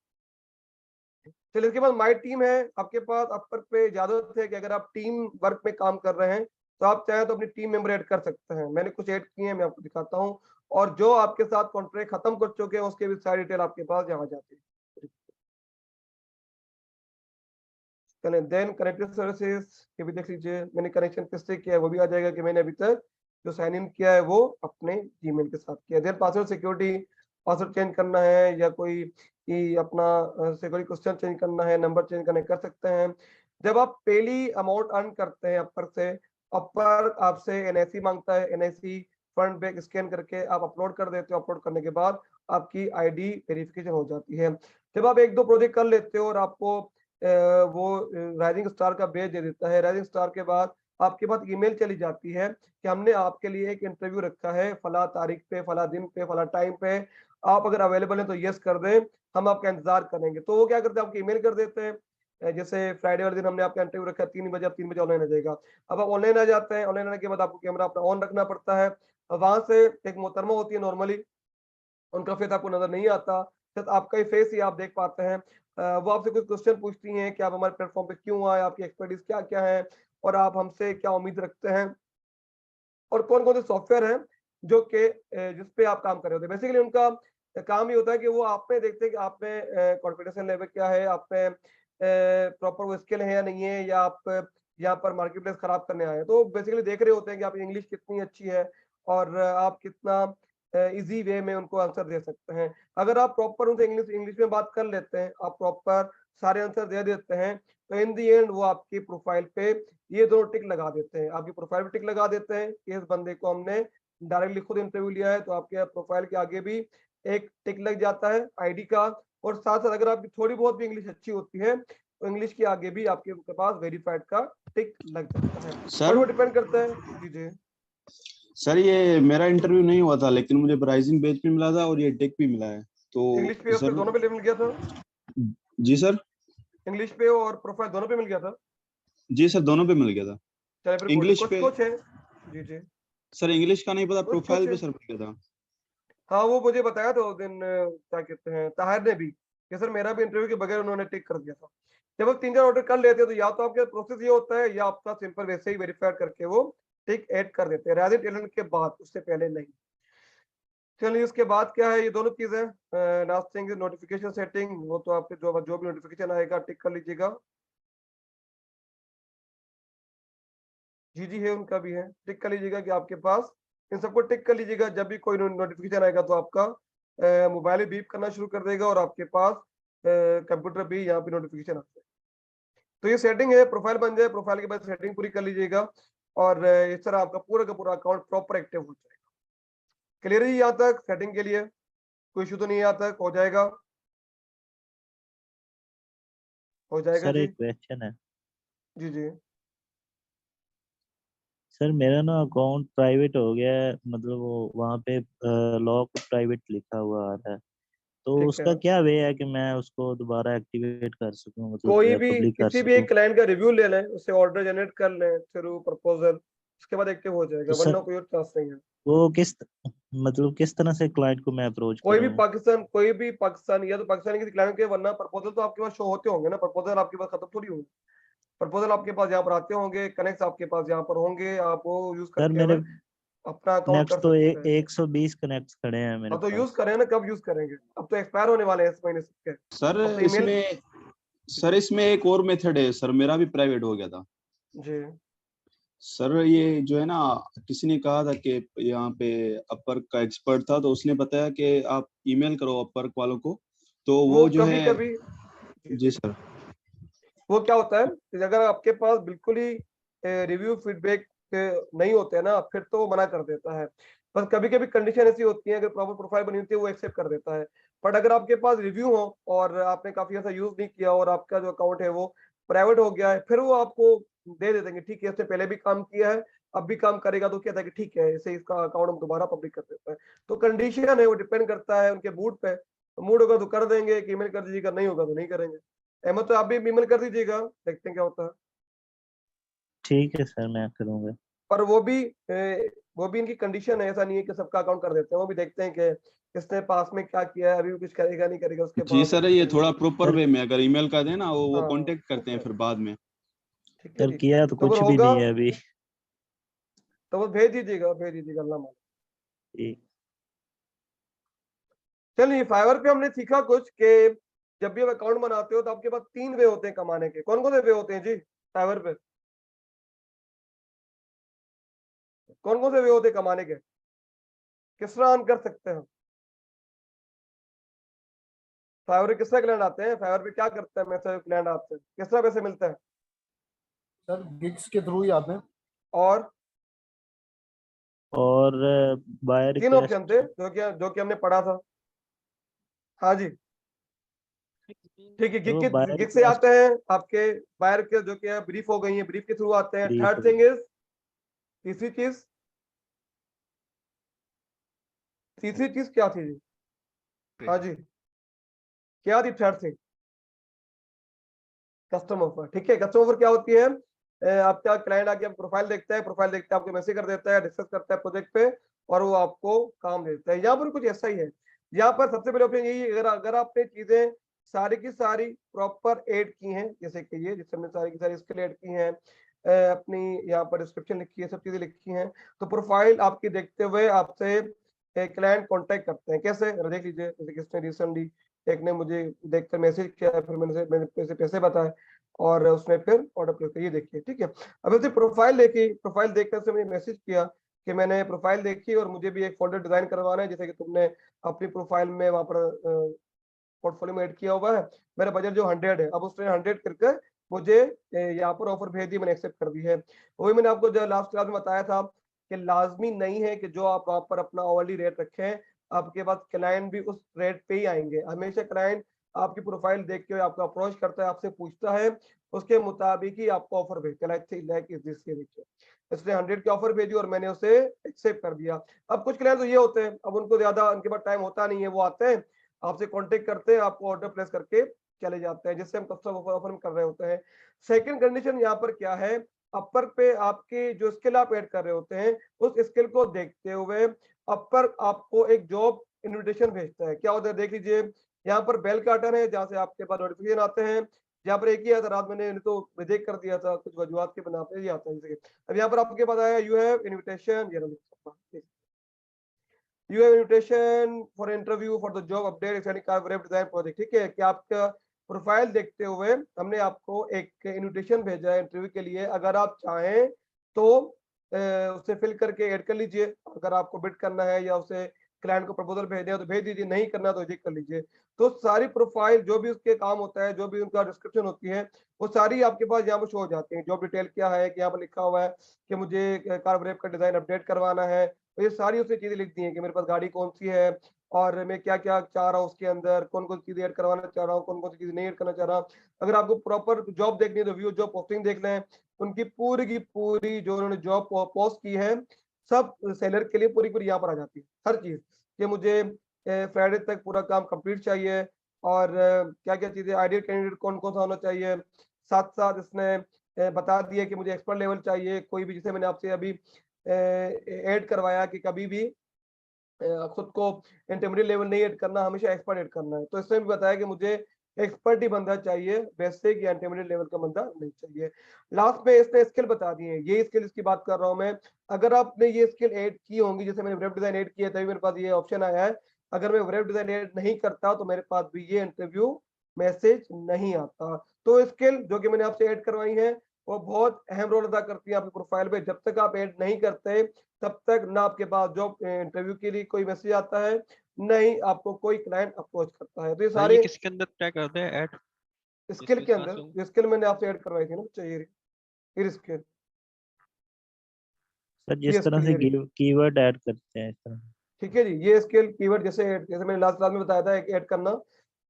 चलिए, इसके बाद माई टीम है आपके पास। अपर पे इजाजत है कि अगर आप टीम वर्क में काम कर रहे हैं तो आप चाहे तो अपनी टीम मेंबर ऐड कर सकते हैं। मैंने कुछ ऐड किए हैं, मैं आपको दिखाता हूँ। और जो आपके साथ कॉन्ट्रैक्ट खत्म कर चुके हैं उसके भी सारी डिटेल आपके पास यहाँ जाती है। चलें, देन कनेक्टेड सर्विसेज ये भी देख लीजिए, मैंने कनेक्शन किससे किया है वो भी आ जाएगा कि मैंने अभी तक जो साइन इन किया है वो अपने जीमेल के साथ किया। Then password security, password change करना है या कोई कि अपना सिक्योरिटी क्वेश्चन चेंज करना है, नंबर चेंज करने कर सकते हैं। जब आप पहली अमाउंट अर्न करते हैं अपर से, अपर आपसे NIC मांगता है, NIC फ्रंट बैक स्कैन करके आप अपलोड कर देते हो। अपलोड करने के बाद आपकी ID वेरिफिकेशन हो जाती है। जब आप 1-2 प्रोजेक्ट कर लेते हो और आपको वो राइजिंग स्टार का बेच दे देता है, राइजिंग स्टार के बाद आपके पास ईमेल चली जाती है कि हमने आपके लिए एक इंटरव्यू रखा है फला तारीख पे, फला दिन पे, फला टाइम पे, आप अगर अवेलेबल हैं तो यस कर दें, हम आपका इंतजार करेंगे। तो वो क्या करते हैं, आपको ईमेल कर देते हैं। जैसे फ्राइडे वाले दिन हमने आपका इंटरव्यू रखा है 3 बजे, आप 3 बजे ऑनलाइन आ जाएगा। अब आप ऑनलाइन आ जाते हैं, ऑनलाइन आने के बाद आपको कैमरा अपना ऑन रखना पड़ता है। वहां से एक मोहतरमा होती है, नॉर्मली उनका फेस आपको नजर नहीं आता, सिर्फ आपका ही फेस ही आप देख पाते हैं। वो आपसे कुछ क्वेश्चन पूछती हैं कि आप हमारे प्लेटफॉर्म पे क्यों आए, आपकी एक्सपर्टीज क्या क्या है और आप हमसे क्या उम्मीद रखते हैं। और कौन कौन से सॉफ्टवेयर हैं जो कि जिस पे आप काम कर रहे होते हैं। बेसिकली उनका काम ये होता है कि वो आप में देखते हैं कि आप में कॉन्फिडेंस लेवल क्या है, आप में प्रॉपर वो स्किल है या नहीं है, या आप यहाँ पर मार्केट प्लेस खराब करने आए हैं। तो बेसिकली देख रहे होते हैं कि आप इंग्लिश कितनी अच्छी है और आप कितना इजी वे में उनको आंसर दे सकते हैं। अगर आप प्रॉपर उनसे इंग्लिश में बात कर लेते हैं, आप प्रॉपर सारे आंसर दे देते हैं, तो इन दी एंड वो आपकी प्रोफाइल पे ये दोनों टिक लगा देते हैं। आपकी प्रोफाइल पे टिक लगा देते हैं कि इस बंदे को हमने डायरेक्टली खुद इंटरव्यू लिया है, तो आपके प्रोफाइल के आगे भी एक टिक लग जाता है आईडी का। और साथ साथ अगर आपकी थोड़ी बहुत भी इंग्लिश अच्छी होती है तो इंग्लिश के आगे भी आपके पास वेरीफाइड का टिक लग जाता है। सर और वो डिपेंड करता है। जी जी सर, ये मेरा इंटरव्यू नहीं हुआ था, लेकिन मुझे प्राइजिंग पेज भी मिला था और ये टेक भी मिला है। तो इंग्लिश पे और फिर दोनों पे मिल गया था। जी सर। इंग्लिश पे और प्रोफाइल दोनों पे मिल गया था। जी सर, दोनों पे मिल गया था। चलिए फिर इंग्लिश कुछ पे कुछ है। जी जी सर, इंग्लिश का नहीं पता, कुछ प्रोफाइल कुछ पे है। सर मिल गया था। हाँ वो मुझे बताया था उस दिन, क्या कहते हैं, ताहिर ने भी, कि सर मेरा भी इंटरव्यू के बगैर उन्होंने टिक कर दिया था। जब आप 3-4 ऑर्डर कर लेते हैं तो या तो आपके प्रोसेस ये होता है या आपका सिंपल वैसे ही वेरीफाइड करके वो टिक ऐड कर देते हैं रेजिडेंट एलिमेंट के बाद, उससे पहले नहीं। चलिए उसके बाद क्या है, ये दोनों चीजें। लास्ट थिंग नोटिफिकेशन सेटिंग, वो तो आपके जो भी नोटिफिकेशन आएगा टिक कर लीजिएगा। जी है, उनका भी है, टिक कर लीजिएगा कि आपके पास, इन सबको टिक कर लीजिएगा। जब भी कोई नोटिफिकेशन आएगा तो आपका मोबाइल बीप करना शुरू कर देगा और आपके पास कंप्यूटर भी यहाँ पे नोटिफिकेशन आता है। तो ये सेटिंग है, प्रोफाइल बन जाए, प्रोफाइल के बाद सेटिंग पूरी कर लीजिएगा और इस तरह आपका पूरा का पूरा अकाउंट प्रॉपर एक्टिव हो जाएगा। क्लियर है यहाँ तक सेटिंग के लिए? कोई इशू तो नहीं यहाँ तक? हो जाएगा, हो जाएगा सर जी। एक क्वेश्चन है। जी जी सर मेरा ना अकाउंट प्राइवेट हो गया है, मतलब वो वहाँ पे लॉक प्राइवेट लिखा हुआ आ रहा है, तो ठीक उसका है। क्या वे है कि मैं उसको दोबारा एक्टिवेट कर सकूं, मतलब कोई भी पब्लिक कर किसी भी सकूं? एक क्लाइंट का रिव्यू ले लें, उससे ऑर्डर जनरेट कर लें थ्रू प्रपोजल, उसके बाद एक्टिव हो जाएगा, तो सर वरना कोई और चांस नहीं है। वो मतलब किस तरह से क्लाइंट को मैं अप्रोच कोई करूं? भी पाकिस्तान या तो पाकिस्तानी किसी क्लाइंट के, वरना प्रपोजल तो आपके पास शो होते होंगे ना, प्रपोजल आपके पास खत्म थोड़ी होंगे। प्रपोजल आपके पास यहाँ पर आते होंगे, कनेक्ट आपके पास यहाँ पर होंगे, आप वो यूज सर करके मेरे हमें अपना अकाउंट कनेक्ट्स कर तो सकते हैं। 120 कनेक्ट्स खड़े हैं मेरे अब तो यूज पास। करें ना, कब यूज करेंगे? अब तो एक्सपायर होने वाले हैं इस महीने सबके। सर अब तो ईमेल। इसमें एक और मेथड है सर, मेरा भी प्राइवेट हो गया था। जी सर ये जो है ना, किसी ने कहा था कि यहाँ पे अपर का एक्सपर्ट था, तो उसने बताया कि आप ईमेल करो अपर वालों को, तो वो वो जो कभी है। कभी। जी सर। वो क्या होता है कि अगर आपके पास बिल्कुल ही रिव्यू फीडबैक नहीं होते हैं ना, फिर तो वो मना कर देता है। बस कभी कभी कंडीशन ऐसी होती है, अगर प्रॉपर प्रोफाइल बनी होती है वो एक्सेप्ट कर देता है। बट अगर आपके पास रिव्यू हो और आपने काफी ऐसा यूज नहीं किया और आपका जो अकाउंट है वो प्राइवेट हो गया है, फिर वो आपको दे देते हैं, ठीक है इसने पहले भी काम किया है, अब भी काम करेगा, तो कहता है कि ठीक है इसे, इसका अकाउंट हम दोबारा पब्लिक कर देते हैं। तो कंडीशन है, वो डिपेंड करता है उनके मूड पे। मूड होगा तो कर देंगे, ईमेल कर दीजिएगा, नहीं होगा तो नहीं करेंगे। अहमद तो आप भी ईमेल कर दीजिएगा, देखते हैं क्या होता है। ठीक है सर, मैं करूँगा। पर वो भी इनकी कंडीशन है, ऐसा नहीं है कि सबका अकाउंट कर देते हैं, वो भी देखते हैं कि किसने पास में क्या किया है, अभी भी कुछ करेगा नहीं करेगा, उसके जी बाद सर, वो ये करेंगे। थोड़ा प्रॉपर सर वे में अगर ईमेल कर देना, वो हाँ कांटेक्ट करते ठीक हैं है, फिर बाद में। ठीक है सर जी। किया तो तो कुछ अगर भी होगा नहीं है अभी। तो वो भेज दीजिएगा, भेज दीजिएगा, अल्लाह मालिक। ठीक। चलिए फाइवर पे हमने सीखा कुछ कि जब भी आप अकाउंट बनाते हो तो आपके पास 3 वे होते हैं कमाने के। कौन कौन से वे होते हैं जी फाइवर पे? कौन कौन से वे होते हैं कमाने के? किस तरह अर्न कर सकते हैं? फाइवर पे किस तरह क्लाइंट आते हैं? फाइवर पे क्या करते हैं मैसेज क्लाइंट आते हैं, किस तरह पैसे मिलते हैं? सर गिग्स के थ्रू ही आते हैं। और और बाय 3 ऑप्शन थे रिक्वेस्ट। जो कि हमने पढ़ा था। हाँ जी ठीक है, सर वो बाय गिग से आते रिक्वेस्ट हैं आपके, बायर के जो कि ब्रीफ हो गई है, ब्रीफ के थ्रू आते हैं। Free third free. Thing is, तीसरी चीज, तीसरी चीज क्या थी जी? हाँ जी क्या थी थर्ड थिंग? Custom offer. ठीक है, कस्टम ऑफर क्या होती है? आपका क्लाइंट आके आप प्रोफाइल देखता है, प्रोफाइल देखते हैं आपको मैसेज कर देता है, डिस्कस करता है प्रोजेक्ट पे और वो आपको काम देता है। यहाँ पर कुछ ऐसा ही है। यहाँ पर सबसे पहले ऑप्शन यही है, अगर आपने चीजें सारी की सारी प्रॉपर ऐड की हैं, जैसे कि ये जिससे हमने सारी की सारी स्किल ऐड की हैं, अपनी यहाँ पर डिस्क्रिप्शन लिखी है, सब चीजें लिखी हैं। तो प्रोफाइल आपकी देखते हुए आपसे क्लाइंट कांटेक्ट करते हैं। कैसे, देख लीजिए, जैसे किसने रिसेंटली एक ने मुझे देखकर मैसेज किया, फिर मैंने पैसे बताए और उसने फिर ऑर्डर प्लेस किया। ये देखिए, ठीक है। अब ऐसे प्रोफाइल देखी, प्रोफाइल देखकर से मुझे मैसेज किया कि मैंने प्रोफाइल देखी और मुझे भी एक फोल्डर डिजाइन करवाना है, जैसे कि तुमने अपनी प्रोफाइल में वहां पर पोर्टफोलियो में ऐड किया हुआ है। मेरा बजट जो 100 है, अब उसने 100 करके मुझे यहाँ पर ऑफर भेज दी, मैंने एक्सेप्ट कर दी है। वही मैंने आपको जो लास्ट क्लास में बताया था कि लाजमी नहीं है कि जो आप वहां पर अपना आवरली रेट रखें, आपके पास क्लाइंट भी उस रेट पे ही आएंगे। हमेशा क्लाइंट आपकी प्रोफाइल देख के आपको अप्रोच करता है, आपसे पूछता है, उसके मुताबिक ही आपको ऑफर भेजता है। लाइक इज दिस के नीचे इसने 100 की ऑफर भेजी और मैंने उसे एक्सेप्ट कर दिया। अब कुछ क्लाइंट तो ये होते हैं, अब उनको ज्यादा उनके पास टाइम होता नहीं है, वो आते हैं आपसे कांटेक्ट करते हैं, आपको ऑर्डर प्लेस करके चले जाते हैं, जिससे हम कस्टमर ऑफर कर रहे होते हैं। सेकंड कंडीशन यहाँ पर क्या है, अपर पे आपके जो स्किल आप ऐड कर रहे होते हैं, उस स्किल को देखते हुए अपर आपको एक जॉब इन्विटेशन भेजता है। क्या होता है, देख लीजिए, यहाँ पर बेल का बटन है जहाँ से आपके पास नोटिफिकेशन आते हैं। यहाँ पर एक ही आया था, रात मैंने तो रिजेक्ट कर दिया था कुछ वजूहत के बना पे, ये आता है जैसे कि अब यहाँ पर आपके पास आया you have invitation, you have invitation for interview for the job update extending web design project. ठीक है, कि आपका प्रोफाइल देखते हुए हमने आपको एक इन्विटेशन भेजा है इंटरव्यू के लिए। अगर आप चाहें तो उसे फिल करके ऐड कर लीजिए। अगर आपको बिड करना है या उसे क्लाइंट को प्रपोजल भेजना है तो भेज दीजिए, नहीं करना तो रिजेक्ट कर लीजिए। तो सारी प्रोफाइल जो भी उसके काम होता है, जो भी उनका डिस्क्रिप्शन होती है, वो सारी आपके पास यहाँ पर शो हो जाती है। जॉब डिटेल क्या है कि यहाँ पर लिखा हुआ है कि मुझे कार वेब का डिजाइन अपडेट करवाना है, तो ये सारी उसने चीजें लिख दी हैं कि मेरे पास गाड़ी कौन सी है और मैं क्या क्या चाह रहा हूँ उसके अंदर, कौन कौन सी चीजें ऐड करवाना चाह रहा हूँ, कौन कौन सी चीजें नहीं ऐड करना चाह रहा। अगर आपको प्रॉपर जॉब देखनी है तो व्यू जॉब पोस्टिंग देख लें, उनकी पूरी की पूरी जो उन्होंने जॉब पोस्ट की है, सब सेलर के लिए पूरी पूरी यहाँ पर आ जाती है हर चीज, कि मुझे फ्राइडे तक पूरा काम कंप्लीट चाहिए और क्या क्या चीजें, आइडियल कैंडिडेट कौन कौन सा होना चाहिए। साथ साथ इसने बता दिया कि मुझे एक्सपर्ट लेवल चाहिए, कोई भी, जैसे मैंने आपसे अभी ऐड करवाया कि कभी भी खुद को इंटरमीडिएट लेवल नहीं ऐड करना, हमेशा एक्सपर्ट ऐड करना है। तो इसमें भी बताया कि मुझे एक्सपर्ट ही बंदा चाहिए, बेसिक या इंटरमीडिएट लेवल का बंदा नहीं चाहिए। लास्ट में इसने स्किल बता दी है, ये स्किल इसकी बात कर रहा हूँ मैं। अगर आपने ये स्किल ऐड की होंगी, जैसे मैंने वेब डिजाइन ऐड किया तभी मेरे पास ये ऑप्शन आया है। अगर मैं वेब डिजाइन ऐड नहीं करता तो मेरे पास भी ये इंटरव्यू मैसेज नहीं आता। तो स्किल जो कि मैंने आपसे ऐड करवाई है वो बहुत अहम रोल अदा करती है आपकी प्रोफाइल पे। जब तक आप ऐड नहीं करते तब तक ना आपके पास जॉब इंटरव्यू के लिए कोई मैसेज आता है, नहीं आपको कोई क्लाइंट अप्रोच करता है। तो ये सर सारे ये किसके अंदर ट्रैक करते हैं ऐड? स्किल के कहाँ अंदर, से होंगे? जो स्किल मैंने आपसे ऐड करवाई थी ना, चाहिए ये स्किल, सर जिस ये तरह स्किल, से ये कीवर्ड ऐड करते हैं इस तरह। ठीक है जी। ये स्किल कीवर्ड जैसे मैंने लास्ट क्लास में बताया था ऐड करना,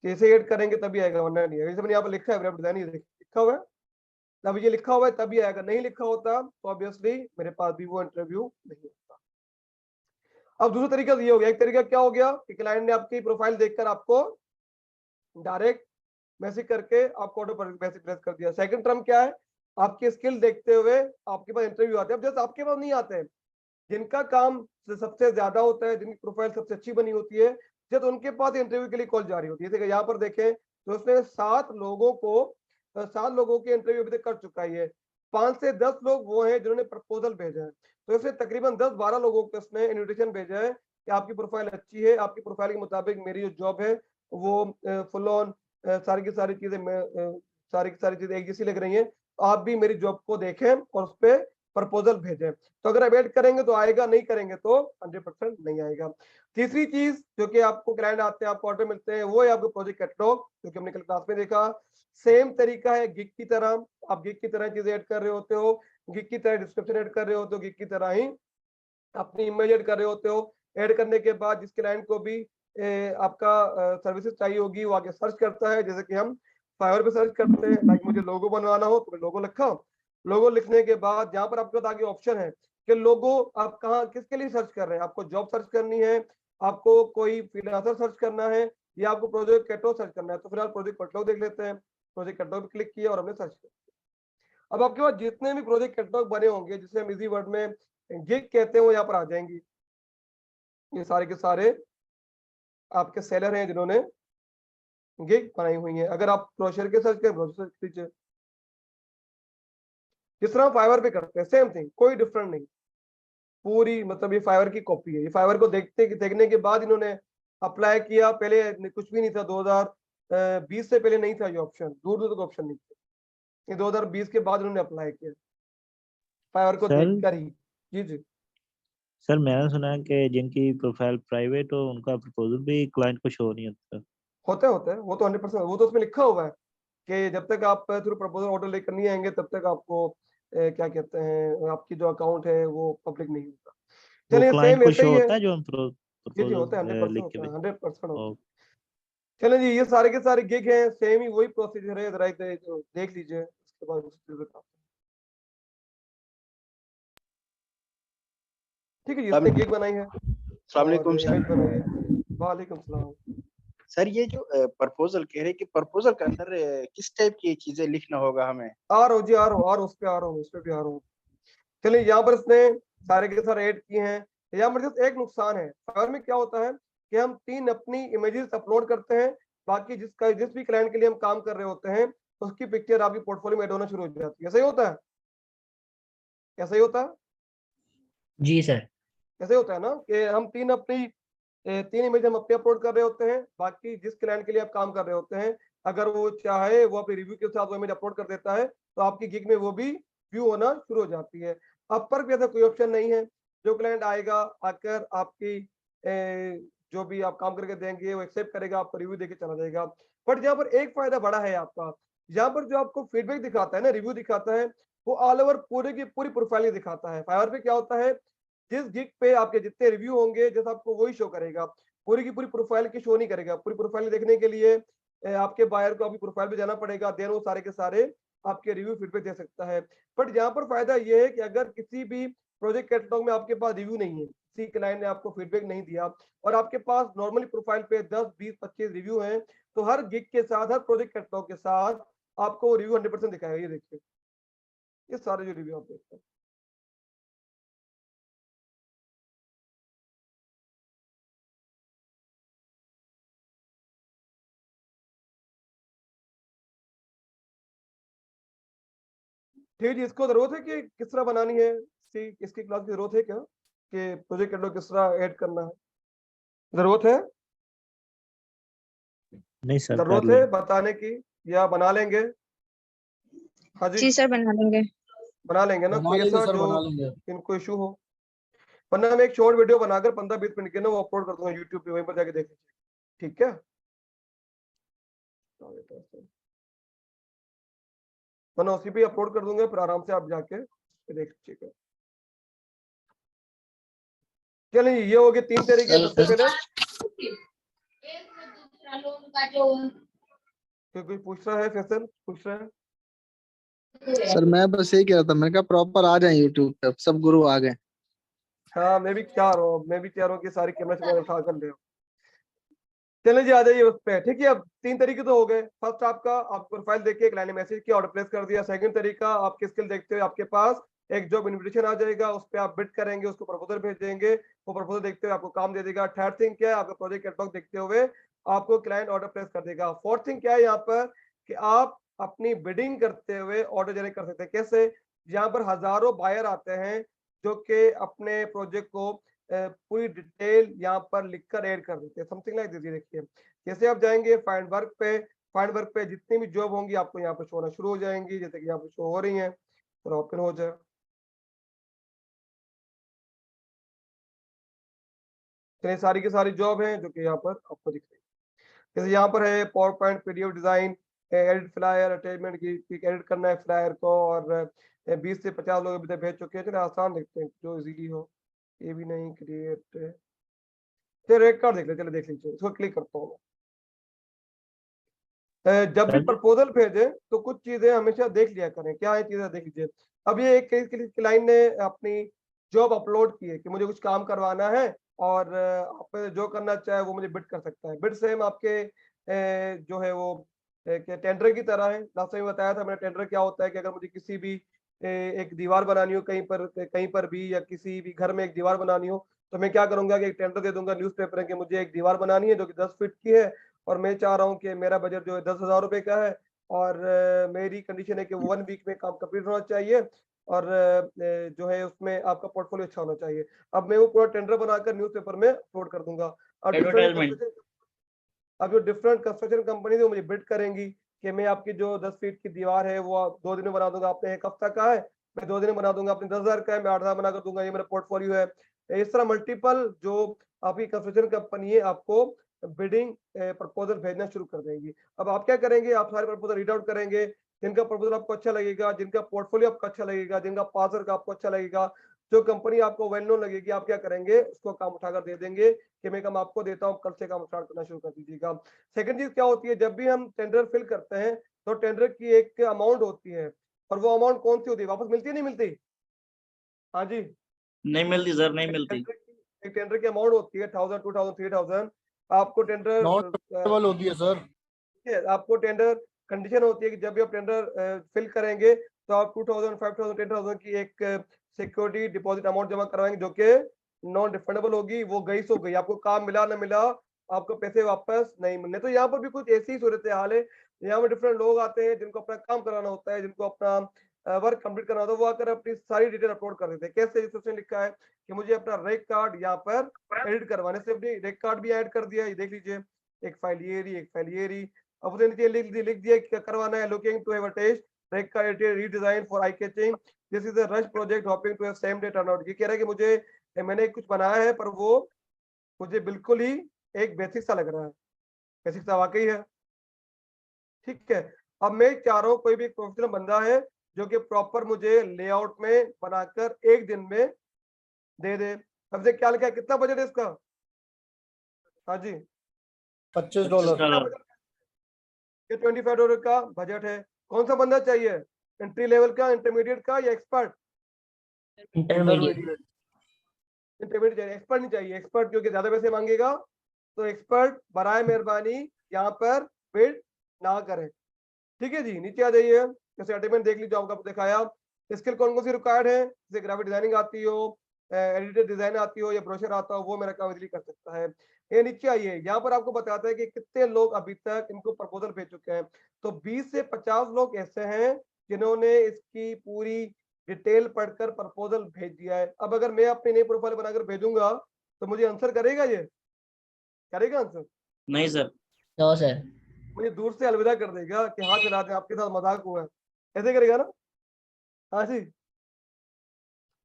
जैसे ऐड करेंगे तभी आएगा, वरना नहीं आएगा। जैसे मैंने यहाँ पर लिखा है वेब डिजाइन, ये लिखा हुआ है, अब ये लिखा हुआ है तभी आएगा, नहीं लिखा होता तो ऑब्वियसली मेरे पास भी वो इंटरव्यू नहीं होता। अब दूसरा तरीका ये हो गया, एक तरीका क्या हो गया कि क्लाइंट ने आपकी प्रोफाइल देखकर आपको डायरेक्ट मैसेज करके आपको ऑर्डर पर मैसेज प्रेस कर दिया। सेकंड टर्म क्या है, आपकी स्किल देखते हुए आपके पास इंटरव्यू आते हैं। अब जैसे आपके पास नहीं आते हैं, जिनका काम सबसे ज्यादा होता है, जिनकी प्रोफाइल सबसे अच्छी बनी होती है, जब उनके पास इंटरव्यू के लिए कॉल जारी होती है। जैसे यहाँ पर देखें तो उसने 7 लोगों के इंटरव्यू अभी तक कर चुका है। 5 से 10 लोग वो हैं जिन्होंने प्रपोजल भेजा है, तो इसने तकरीबन 10-12 लोगों को उसने इन्विटेशन भेजा है कि आपकी प्रोफाइल अच्छी है, आपकी प्रोफाइल के मुताबिक मेरी जो जॉब है वो फुल ऑन सारी की सारी चीजें एक जैसी लग रही हैं, आप भी मेरी जॉब को देखें और उस पर प्रपोजल भेजें। तो अगर वेट करेंगे तो आएगा, नहीं करेंगे तो 100% नहीं आएगा। तीसरी चीज जो कि आपको क्लाइंट आते हैं, आपको ऑर्डर मिलते हैं, वो है आपको प्रोजेक्ट कैटलॉग, जो कि हमने कल क्लास में देखा। सेम तरीका है गिग की तरह, आप गिग की तरह चीजें ऐड कर रहे होते हो, गिग की तरह डिस्क्रिप्शन ऐड कर रहे होते हो, गिग की तरह ही अपनी इमेज ऐड कर रहे होते हो। ऐड करने के बाद जिस क्लाइंट को भी आपका सर्विसेज चाहिए होगी वो आगे सर्च करता है, जैसे कि हम फाइवर पे सर्च करते हैं। लाइक मुझे लोगो बनवाना हो तो मैं लोगो लिखा, लोगो लिखने के बाद यहाँ पर आपके पास आगे ऑप्शन है कि लोगो आप कहाँ किसके लिए सर्च कर रहे हैं, आपको जॉब सर्च करनी है, आपको कोई फ्रीलांसर सर्च करना है, या आपको प्रोजेक्ट कैटलॉग सर्च करना है। तो फिलहाल प्रोजेक्ट कैटलॉग देख लेते हैं। प्रोजेक्ट कैटलॉग पे क्लिक किया और हमने सर्च किया। अब आपके पास जितने भी प्रोजेक्ट कैटलॉग बने होंगे, जिसे हम इजी वर्ड में गिग कहते हैं, वो यहाँ पर आ जाएंगी। ये सारे के सारे आपके सेलर हैं जिन्होंने गिग बनाई हुई है। अगर आप ब्रोशर के सर्च करें, ब्रोशर कीजिए, जिस तरह हम फाइवर पे करते हैं, सेम थिंग, कोई डिफरेंट नहीं। पूरी मतलब ये फाइवर की कॉपी है। ये फाइवर को देखने के बाद इन्होंने अप्लाई किया। पहले कुछ भी नहीं था, 2020 से पहले नहीं था ये ऑप्शन, दूर दूर तक ऑप्शन नहीं था। ये 2020 के बाद उन्होंने अप्लाई किया फाइवर को सर देखकर ही। जी जी सर मैंने सुना है कि जिनकी प्रोफाइल प्राइवेट हो उनका प्रपोजल भी क्लाइंट को शो नहीं होता। होता है वो तो 100%, वो तो उसमें लिखा हुआ है कि जब तक आप थ्रू प्रपोजल ऑर्डर लेकर नहीं आएंगे तब तक आपको क्या कहते हैं, आपकी जो अकाउंट है वो पब्लिक नहीं होता। वो चलिए क्लाइंट सेम को ऐसे शो ही है। होता है जो हम जी जी होता है, 100% लिख के होता है, भेज। 100% होता है। ओ, चलिए जी, ये सारे के सारे गिग हैं, सेम ही वही प्रोसीजर है, जरा देख लीजिए, उसके बाद उसी चीज़ पे ठीक है जी। इसने गिग बनाई है अस्सलाम और वालेकुम इमेज सर। बनाई है। वालेकुम सलाम। सर ये जो प्रपोजल कह रहे हैं कि प्रपोजल के अंदर किस टाइप की चीजें लिखना होगा हमें? आ रहा हूँ जी, आ रहा हूँ, और उस पे आ रहा हूँ, उस पे भी आ रहा हूँ। चलिए यहाँ पर इसने सारे के सारे ऐड किए हैं। यहाँ पर जस्ट एक नुकसान है, फाइवर में क्या होता है कि हम 3 अपनी इमेजेस अपलोड करते हैं, बाकी जिस भी क्लाइंट के लिए हम काम कर रहे होते हैं उसकी पिक्चर आपकी पोर्टफोलियो में ऐड होना शुरू हो जाती है। ऐसा ही होता है, ऐसा ही होता है, जी सर। ऐसे होता है ना कि हम 3 इमेज हम अपने अपलोड कर रहे होते हैं, बाकी जिस क्लाइंट के लिए आप काम कर रहे होते हैं अगर वो चाहे वो अपने रिव्यू के साथ वो इमेज अपलोड कर देता है तो आपकी गिग में वो भी व्यू होना शुरू हो जाती है। अब पर भी ऐसा कोई ऑप्शन नहीं है। जो क्लाइंट आएगा आकर आपकी जो भी आप काम करके देंगे वो एक्सेप्ट करेगा, आपको रिव्यू देके चला जाएगा। बट यहाँ पर एक फायदा बड़ा है आपका, यहाँ पर जो आपको फीडबैक दिखाता है ना, रिव्यू दिखाता है, वो ऑल ओवर पूरे की पूरी प्रोफाइल दिखाता है। फाइवर पे क्या होता है, जिस गिग पे आपके जितने रिव्यू होंगे जैसा आपको वही शो करेगा, पूरी की पूरी प्रोफाइल की शो नहीं करेगा। पूरी प्रोफाइल देखने के लिए आपके बायर को आपकी प्रोफाइल पे जाना पड़ेगा, देन वो सारे के सारे आपके रिव्यू फीडबैक दे सकता है। बट यहाँ पर फायदा ये है कि अगर किसी भी प्रोजेक्ट कैटलॉग में आपके पास रिव्यू नहीं है, किसी क्लाइंट ने आपको फीडबैक नहीं दिया और आपके पास नॉर्मली प्रोफाइल पे 10 20 25 रिव्यू हैं, तो हर गिग के साथ, हर प्रोजेक्ट कैटलॉग के साथ आपको रिव्यू 100% दिखाएगा। ये देखिए, ये सारे जो रिव्यू आप देखते हैं। ठीक है, इसको जरूरत है कि किस तरह बनानी है, इसकी क्लास की जरूरत है क्या कि प्रोजेक्ट कैटलॉग किस तरह ऐड करना है? जरूरत है, नहीं सर कर जरूरत है लेंगे। बताने की या बना लेंगे? हाँ जी जी सर बना लेंगे। बना लेंगे ना, बना कोई लेंगे ऐसा सर, जो बना लेंगे। इनको इशू हो, वरना मैं एक शॉर्ट वीडियो बनाकर 15-20 मिनट के ना वो अपलोड कर दूंगा यूट्यूब पे, वहीं पर जाके देख लीजिए। ठीक है, वरना उसी पे अपलोड कर दूंगा, फिर आराम से आप जाके देख लीजिएगा। चलिए ये हो गए 3 तरीके। सबसे पहले कोई पूछ रहा है, फैसल पूछ रहा है? सर मैं बस यही कह रहा था, मैं कहा प्रॉपर आ जाए यूट्यूब पे, सब गुरु आ गए। हाँ मैं भी चाह रहा हूँ, मैं भी चाह रहा हूँ कि सारी कैमरा उठा कर ले। चलिए जी आ जाइए उस पे। ठीक है, अब 3 तरीके तो हो गए। फर्स्ट आपका, आप प्रोफाइल देख के क्लाइंट ने मैसेज किया, ऑर्डर प्लेस कर दिया। सेकंड तरीका, आपके स्किल देखते हुए आपके पास एक जॉब इन्विटेशन आ जाएगा, उस पर आप बिड करेंगे, उसको प्रपोजल भेजेंगे, वो प्रपोजल देखते हुए आपको काम दे देगा। थर्ड थिंग क्या है, आपका प्रोजेक्ट कैटलॉग देखते हुए आपको क्लाइंट ऑर्डर प्लेस कर देगा। फोर्थ थिंग क्या है यहाँ पर कि आप अपनी बिडिंग करते हुए ऑर्डर जनरेट कर सकते हैं। कैसे? यहाँ पर हजारों बायर आते हैं जो कि अपने प्रोजेक्ट को पूरी डिटेल यहाँ पर लिखकर ऐड कर देते हैं। Something like this. देखिए जैसे आप जाएंगे फाइंड वर्क पे, फाइंड वर्क पे जितनी भी जॉब होंगी आपको यहाँ पर शो होना शुरू हो जाएंगी, जैसे कि यहाँ पर शो हो रही हैं। तो ओपन हो जाए, तो ये सारी की सारी जॉब हैं जो कि यहाँ पर आपको दिख रही है। जैसे यहाँ पर है power point, PDF design, edit flyer, attachment की एडिट करना है फ्लायर को, और 20 से 50 लोग अभी तक भेज चुके हैं। चलिए आसान देखते हैं जो इजीली हो। ये भी नहीं क्रिएट, चलिए रेट कार्ड देख ले, चलिए देख लीजिए, इसको क्लिक करता हूँ। जब भी सर प्रपोजल भेजे तो कुछ चीजें हमेशा देख लिया करें। क्या है चीजें, देख लीजिए। अब ये एक क्लाइंट ने अपनी जॉब अपलोड की है कि मुझे कुछ काम करवाना है और आप जो करना चाहे वो मुझे बिड कर सकता है। बिड सेम आपके जो है वो टेंडर की तरह है। लास्ट टाइम बताया था मैंने, टेंडर क्या होता है कि अगर मुझे किसी भी एक दीवार बनानी हो कहीं पर भी, या किसी भी घर में एक दीवार बनानी हो, तो मैं क्या करूंगा कि एक टेंडर दे दूंगा न्यूज़पेपर कि मुझे एक दीवार बनानी है जो कि 10 फीट की है, और मैं चाह रहा हूँ कि मेरा बजट जो है 10,000 रुपए का है, और मेरी कंडीशन है कि 1 वीक में काम कंप्लीट होना चाहिए। और जो है उसमें आपका पोर्टफोलियो अच्छा होना चाहिए। अब मैं वो पूरा टेंडर बनाकर न्यूज़पेपर में अपलोड कर दूंगा। अब एडवर्टाइजमेंट। अब जो डिफरेंट कंस्ट्रक्शन कंपनी है मुझे बिड करेंगी कि मैं आपकी जो 10 फीट की दीवार है वो 2 दिन में बना दूंगा, आपने 1 हफ्ता का है मैं 2 दिन में बना दूंगा, आपने 10,000 का है मैं 8,000 बना कर दूंगा, ये मेरा पोर्टफोलियो है। इस तरह मल्टीपल जो आपकी कंस्ट्रक्शन कंपनी है आपको बिडिंग प्रपोजल भेजना शुरू कर देंगी। अब आप क्या करेंगे, आप सारे प्रपोजल रीड आउट करेंगे, जिनका प्रपोजल आपको अच्छा लगेगा, जिनका पोर्टफोलियो आपको अच्छा लगेगा, जिनका पासर का आपको अच्छा लगेगा, जो कंपनी आपको वेल नोन लगेगी, आप क्या करेंगे उसको काम उठाकर दे देंगे कि मैं काम आपको देता हूँ, कल से काम स्टार्ट करना शुरू कर दीजिएगा। सेकंड चीज क्या होती है, जब भी हम टेंडर फिल करते हैं तो टेंडर की एक अमाउंट होती है, और वो अमाउंट कौन सी होती है, वापस मिलती है नहीं मिलती? हाँ जी, नहीं मिलती सर, नहीं मिलती। एक टेंडर की अमाउंट होती है 1000 2000 3000। आपको टेंडर होती है सर। ठीक है, आपको टेंडर कंडीशन होती है कि जब भी आप टेंडर फिल करेंगे तो आप 2000 5000 10,000 की एक सिक्योरिटी डिपॉजिट अमाउंट जमा करवाएंगे जो कि नॉन रिफंडेबल होगी। वो गई सो गई, आपको काम मिला ना मिला आपको पैसे वापस नहीं मिलने। तो यहाँ पर भी कुछ ऐसी ही सूरत हाल है, यहाँ पर डिफरेंट लोग आते हैं जिनको अपना काम कराना होता है, जिनको अपना वर्क कंप्लीट करना होता है, वो आकर अपनी सारी डिटेल अपलोड कर देते हैं। कैसे, जैसे उसने लिखा है कि मुझे अपना रेक कार्ड यहाँ पर एडिट करवाने से अपनी रेक कार्ड भी ऐड कर दिया, ये देख लीजिए, एक फाइल ये रही, एक फाइल ये रही। अब उसने नीचे लिख दिया क्या करवाना है, looking to have a test rec card redesign for eye catching, this is a rush project hoping to have same day turnout. ये कह रहा है कि मुझे मैंने कुछ बनाया है पर वो मुझे बिल्कुल ही एक बेसिक सा लग रहा है, बेसिक सा वाकई है, ठीक है। अब मैं चाह रहा हूँ कोई भी एक प्रोफेशनल बंदा है जो कि प्रॉपर मुझे लेआउट में बनाकर एक दिन में दे दे। अब से क्या लिखा है, कितना बजट है इसका? हाँ जी, $25। ये $25 का बजट है। कौन सा बंदा चाहिए, एंट्री लेवल का, इंटरमीडिएट का या एक्सपर्ट? इंटरमीडिएट। इंटरमीडिएट चाहिए, एक्सपर्ट नहीं चाहिए। एक्सपर्ट क्योंकि ज्यादा पैसे मांगेगा, तो एक्सपर्ट बराए मेहरबानी यहाँ पर बिड ना करें, ठीक है जी। नीचे आ जाइए, जैसे अटेनमेंट देख लीजिए, आपको दिखाया स्किल कौन कौन सी रिक्वायर्ड है, जैसे ग्राफिक डिजाइनिंग आती हो, एडिटेड डिजाइन आती हो या ब्रोशर आता हो, वो मेरा काम इजीली कर सकता है। ये नीचे आइए, यहाँ पर आपको बताता है कि कितने लोग अभी तक इनको प्रपोजल भेज चुके हैं। तो 20 से 50 लोग ऐसे हैं जिन्होंने इसकी पूरी डिटेल पढ़कर प्रपोजल भेज दिया है। अब अगर मैं अपनी नई प्रोफाइल बनाकर भेजूंगा तो मुझे आंसर करेगा, ये करेगा आंसर? नहीं सर। No sir. मुझे दूर से अलविदा कर देगा कि हाँ चला दे, आपके साथ मजाक हुआ है, ऐसे करेगा ना? हाँ जी,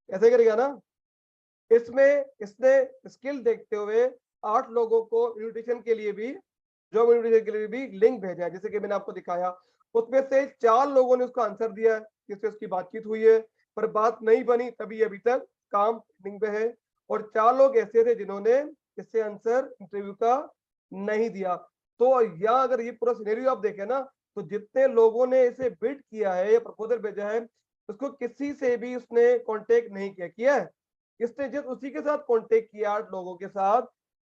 ऐसे करेगा ना? इसमें इसने स्किल देखते हुए 8 लोगों को इन्विटेशन के लिए भी, जॉब इन्विटेशन के लिए भी लिंक भेजा है, जैसे कि मैंने आपको दिखाया। उसमें से 4 लोगों ने उसका आंसर दिया है, जिससे उसकी बातचीत हुई है, पर बात नहीं बनी, तभी अभी तक काम पेंडिंग पे है। और 4 लोग ऐसे थे जिन्होंने इससे आंसर इंटरव्यू का नहीं दिया। तो यहाँ अगर ये पूरा सिनेरियो आप देखें ना, तो जितने लोगों ने इसे बिड किया है या प्रपोजल भेजा है, उसको किसी से भी उसने कांटेक्ट नहीं किया है। इसने जिस उसी के साथ कांटेक्ट किया 8 लोगों के साथ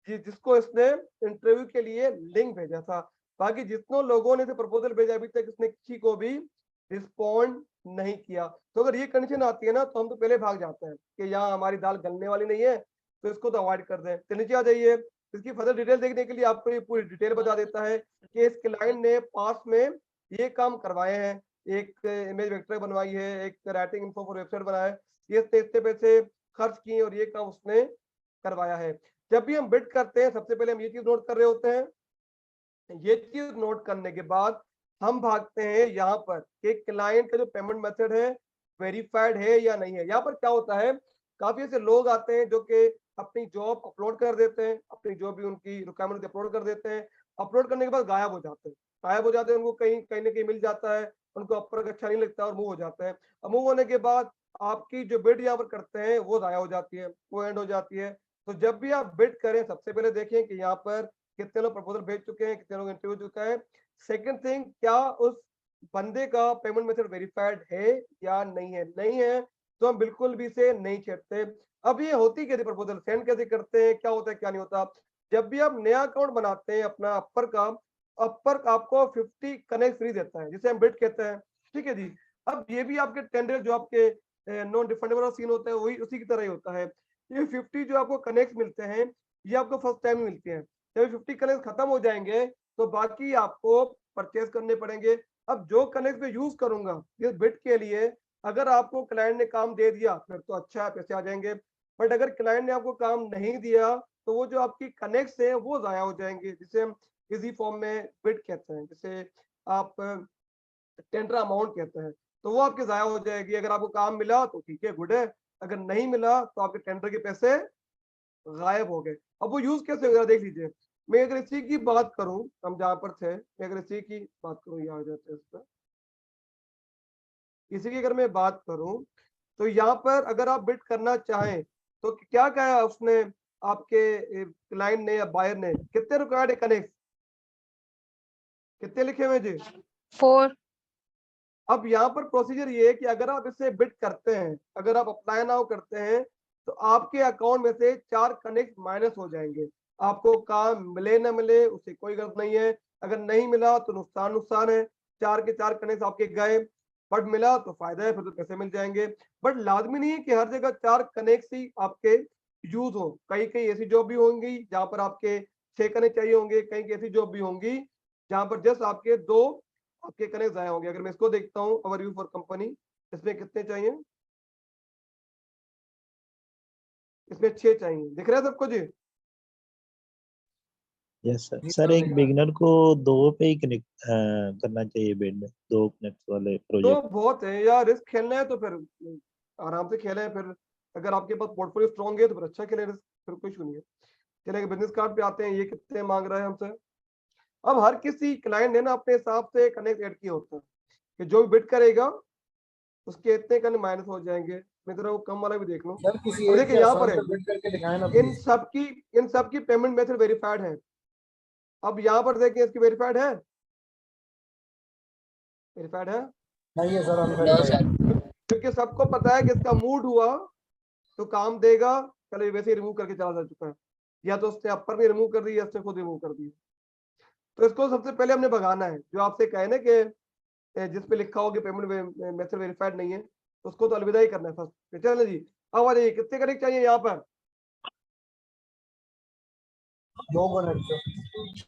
जिसको इसने इंटरव्यू के लिए लिंक भेजा था। बाकी जितनों लोगों ने प्रपोजल भेजा अभी तक इसने किसी को भी रिस्पॉन्ड नहीं किया। तो अगर ये कंडीशन आती है ना, तो हम तो पहले भाग जाते हैं कि यहाँ हमारी दाल गलने वाली नहीं है, तो इसको तो अवॉइड कर दें। तो नीचे आ जाइए, इसकी फर्दर डिटेल देखने के लिए आपको ये पूरी डिटेल बता देता है कि इस क्लाइंट ने पास में ये काम करवाए हैं, एक इमेज वेक्टर बनवाई है, एक राइटिंग इन्फो फॉर वेबसाइट बनाया है, ये इतने पैसे खर्च किए और ये काम उसने करवाया है। जब भी हम बिड करते हैं सबसे पहले हम ये चीज नोट कर रहे होते हैं, ये चीज नोट करने के बाद हम भागते हैं यहाँ पर कि क्लाइंट का जो पेमेंट मेथड है वेरीफाइड है या नहीं है। यहाँ पर क्या होता है, काफी ऐसे लोग आते हैं जो कि अपनी जॉब अपलोड कर देते हैं, अपनी जो भी उनकी रिक्वायरमेंट अपलोड कर देते हैं, अपलोड करने के बाद गायब हो जाते हैं, उनको कहीं कहीं ना कहीं मिल जाता है, उनको अपर अच्छा नहीं लगता और मूव हो जाते हैं। अब मूव होने के बाद आपकी जो बिड यहाँ पर करते हैं वो जाया हो जाती है, वो एंड हो जाती है। तो जब भी आप बिड करें सबसे पहले देखें कि यहाँ पर कितने लोग प्रपोजल भेज चुके हैं, कितने लोग इंटरव्यू चुका है। सेकंड थिंग, क्या उस बंदे का पेमेंट मेथड वेरीफाइड है या नहीं है? नहीं है तो हम बिल्कुल भी इसे नहीं छेड़ते। अब ये होती कैसे, प्रपोजल सेंड कैसे करते हैं, क्या होता है क्या नहीं होता। जब भी आप नया अकाउंट बनाते हैं अपना अपर का, अपर आपको 50 कनेक्ट फ्री देता है, जिसे हम बिड कहते हैं, ठीक है जी। अब ये भी आपके टेंडर जो आपके नॉन रिफंडेबल सीन होता है वही उसी की तरह ही होता है। ये 50 जो आपको कनेक्ट मिलते हैं ये आपको फर्स्ट टाइम मिलते हैं। जब 50 कनेक्ट खत्म हो जाएंगे तो बाकी आपको परचेज करने पड़ेंगे। अब जो कनेक्ट में यूज करूंगा इस बिट के लिए अगर आपको क्लाइंट ने काम दे दिया फिर तो अच्छा है, पैसे आ जाएंगे। बट अगर क्लाइंट ने आपको काम नहीं दिया तो वो जो आपकी कनेक्ट्स है वो ज़ाया हो जाएंगे, जिसे हम इजी फॉर्म में बिड कहते हैं, जिसे आप टेंडर अमाउंट कहते हैं। तो वो आपके ज़ाया हो जाएगी। अगर आपको काम मिला तो ठीक है, गुड है, अगर नहीं मिला तो आपके टेंडर के पैसे गायब हो गए। अब वो यूज कैसे होगा देख लीजिए। मैं अगर इसी की बात करूं, हम जहां पर थे, मैं अगर इसी की बात करूं, यहाँ आ जाते हैं इस पर, इसी की अगर मैं बात करूं तो यहाँ पर अगर आप बिड करना चाहें तो क्या क्या है उसने, आपके क्लाइंट ने या बायर ने कितने रिक्वायर्ड है कनेक्ट, कितने लिखे हुए जी? 4। अब यहाँ पर प्रोसीजर ये है कि अगर आप इसे बिड करते हैं, अगर आप अप्लाई नाउ करते हैं तो आपके अकाउंट में से 4 कनेक्ट माइनस हो जाएंगे। आपको काम मिले ना मिले उससे कोई गलत नहीं है, अगर नहीं मिला तो नुकसान नुकसान है, 4 के 4 कनेक्ट आपके गए। बट मिला तो फायदा है, फिर तो पैसे मिल जाएंगे। बट लाजमी नहीं है कि हर जगह 4 कनेक्ट ही आपके यूज हो। कई कई ऐसी जॉब भी होंगी जहां पर आपके 6 कनेक्ट चाहिए होंगे, कई ऐसी जॉब भी होंगी जहां पर जस्ट आपके 2 आपके कनेक्ट ज़ाया होंगे। अगर मैं इसको देखता हूँ ओवरव्यू फॉर कंपनी, इसमें कितने चाहिए? इसमें 6 चाहिए, दिख रहा है सबको जी? Yes sir. सर एक बिगिनर को 2 पे ही कनेक्ट करना चाहिए बिड, 2 कनेक्ट वाले तो प्रोजेक्ट। बहुत है यार, रिस्क खेलना है तो फिर आराम से खेलें। फिर अगर आपके पास पोर्टफोलियो स्ट्रॉन्ग है तो फिर अच्छा खेलें, रिस्क फिर कोई इशू नहीं है। चलिए बिजनेस कार्ड पे आते हैं, ये कितने मांग रहा है हमसे। अब हर किसी क्लाइंट ने ना अपने हिसाब से कनेक्ट ऐड किया होता है कि जो भी बिड करेगा उसके इतने कनेक्ट माइनस हो जाएंगे। मैं जरा वो कम वाला भी देख लूं। अब देखिए यहाँ पर है, इन सबकी पेमेंट मेथड वेरीफाइड है। अब यहाँ पर देखिए इसकी वेरीफाइड है, वेरीफाइड है नहीं है सर, नो सर। क्योंकि सबको पता है कि इसका मूड हुआ तो काम देगा। चलो वैसे ही रिमूव करके चला जा चुका है, या तो उसने अपर में रिमूव कर दी या उसने खुद रिमूव कर दी। तो इसको सबसे पहले हमने भगाना है। जो आपसे कहे ना कि जिस पे लिखा हो कि पेमेंट मेथड वेरीफाइड नहीं है, उसको तो अलविदा ही करना है फर्स्ट। चलो जी, अब आ जाइए, कितने कनेक्ट चाहिए यहाँ पर? 2 कनेक्ट।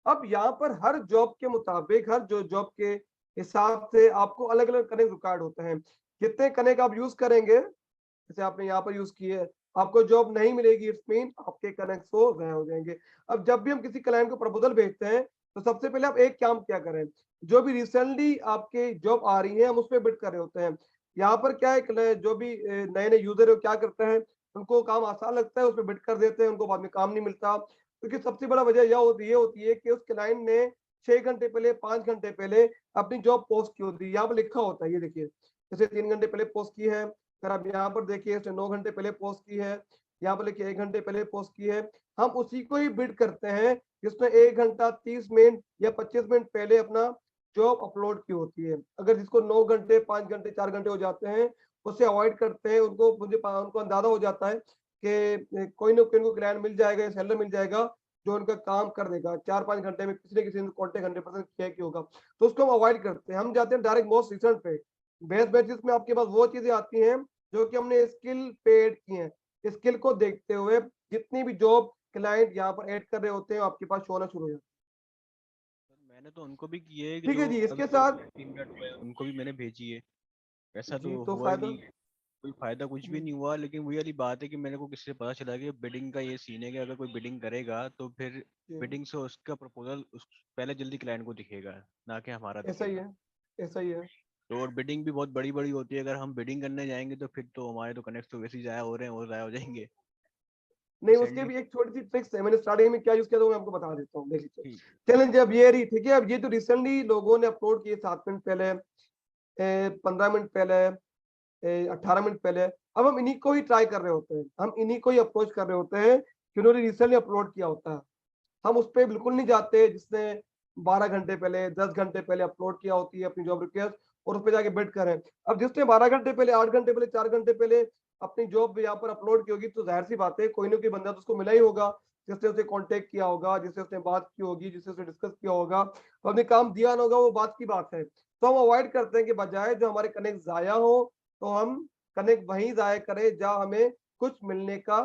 अब यहाँ पर हर जॉब के मुताबिक, हर जो जॉब के हिसाब से आपको अलग अलग कनेक्ट रिक्वायर्ड होते हैं। कितने कनेक्ट आप यूज करेंगे, जैसे आपने यहाँ पर यूज किए, आपको जॉब नहीं मिलेगी, इट्स मीन आपके कनेक्ट हो गए हो जाएंगे। अब जब भी हम किसी क्लाइंट को प्रपोजल भेजते हैं तो सबसे पहले आप एक काम क्या करें, जो भी रिसेंटली आपके जॉब आ रही है हम उस पर बिड कर रहे होते हैं। यहाँ पर क्या है, जो भी नए नए यूजर है क्या करते हैं, उनको काम आसान लगता है, उस पर बिड कर देते हैं, उनको बाद में काम नहीं मिलता। क्योंकि सबसे बड़ा वजह यह होती है कि उस क्लाइंट ने 6 घंटे पहले, 5 घंटे पहले अपनी जॉब पोस्ट की होती है। यहाँ पर लिखा होता है, ये देखिए, जैसे 3 घंटे पहले पोस्ट की है, अगर आप यहाँ पर देखिए इसने 9 घंटे पहले पोस्ट की है, यहाँ पर लिखिए 1 घंटे पहले पोस्ट की है। हम उसी को ही बिड करते हैं जिसने 1 घंटा 30 मिनट या 25 मिनट पहले अपना जॉब अपलोड की होती है। अगर जिसको 9 घंटे, 5 घंटे, 4 घंटे हो जाते हैं, उससे अवॉइड करते हैं। उनको अंदाजा हो जाता है कि कोई ना कोई क्लाइंट मिल जाएगा, सेलर मिल जाएगा जो उनका काम कर देगा 4-5 घंटे में, किसी न किसी ने कॉन्टेक्ट 100% किया कि होगा, तो उसको हम अवॉइड करते हैं। हम जाते हैं डायरेक्ट मोस्ट रिसेंट पे। बेस्ट बैचेस में आपके पास वो चीजें आती हैं जो कि हमने स्किल पे ऐड की हैं। स्किल को देखते हुए जितनी भी जॉब क्लाइंट यहाँ पर ऐड कर रहे होते हैं आपके पास शो होना शुरू हो जाता है। मैंने तो उनको भी किए है कि ठीक है जो जी, इसके अभी साथ 3 मिनट हुए हैं, उनको भी मैंने भेजी है। ऐसा जी तो तो हुआ ही फायदा नहीं, कोई फायदा कुछ भी नहीं हुआ। लेकिन वही वाली बात है कि मेरे को किसी से पता चला कि बिडिंग का ये सीन है कि अगर कोई बिडिंग करेगा तो फिर जी, बिडिंग से उसका प्रपोजल पहले जल्दी क्लाइंट को दिखेगा, ना कि हमारा ऐसा ही दिखेगा। है, ऐसा ही है। तो और बिडिंग भी बहुत बड़ी बड़ी होती है। अगर हम बिडिंग करने जाएंगे तो फिर तो हमारे तो कनेक्ट तो वैसे ही जाया हो रहे हैं, और जाया हो जाएंगे नहीं, उसके रिसेंटली। भी एक छोटी सी ट्रिक्स है, मैंने स्टार्टिंग में क्या यूज किया था वो मैं आपको बता देता हूँ, देख लीजिए। ठीक। चैलेंज अब ये रही, ठीक है। अब ये तो रिसेंटली लोगों ने अपलोड किए 7 मिनट पहले, 15 मिनट पहले, 18 मिनट पहले। अब हम इन्हीं को ही ट्राई कर रहे होते हैं, हम इन्हीं को ही अप्रोच कर रहे होते हैं कि उन्होंने रिसेंटली अपलोड किया होता है। हम उस पर बिल्कुल नहीं जाते जिसने 12 घंटे पहले, 10 घंटे पहले अपलोड किया होती है अपनी जॉब रिक्वेस्ट, और उस पर जाके बिड करें। अब जिसने 12 घंटे पहले, 8 घंटे पहले, 4 घंटे पहले अपनी जॉब यहाँ पर अपलोड की होगी, तो जाहिर सी बात है कोई ना कोई बंदा तो उसको मिला ही होगा, जिसने उसे कांटेक्ट किया होगा, जिससे उसने बात की होगी, जिससे उसने डिस्कस किया होगा, तो अपने काम दिया ना होगा, वो बात की बात है। तो हम अवॉइड करते हैं कि बजाय जो हमारे कनेक्ट जाया हो तो हम कनेक्ट वहीं जाया करें जहाँ हमें कुछ मिलने का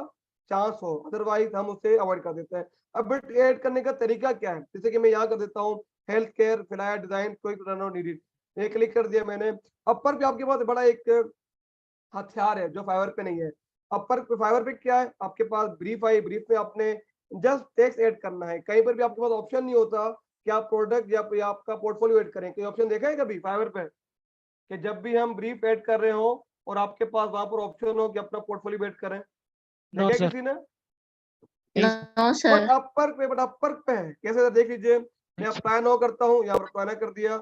चांस हो, अदरवाइज हम उसे अवॉइड कर देते हैं। अब बिट ऐड करने का तरीका क्या है, जैसे कि मैं यहाँ कर देता हूँ health care, flyer design, quick run needed. ये क्लिक कर दिया मैंने। अपर पे आपके पास बड़ा एक हथियार है जो फाइवर पे नहीं है। अपर पे फाइवर पे क्या है, आपके पास ब्रीफ आई, ब्रीफ में आपने जस्ट टेक्स्ट ऐड करना है। कहीं पर भी आपके पास ऑप्शन नहीं होता कि आप प्रोडक्ट या आपका पोर्टफोलियो ऐड करें। कोई ऑप्शन देखा है कभी फाइवर पे कि जब भी हम ब्रीफ ऐड कर रहे हो और आपके पास वहां पर ऑप्शन हो कि अपना पोर्टफोलियो ऐड करें? नो देखा है सर। किसी ने? No sir. बट अपर पे है। कैसे देख लीजिए, मैं अप्लाई नाउ करता हूँ, यहाँ पर अप्लाई ना कर दिया।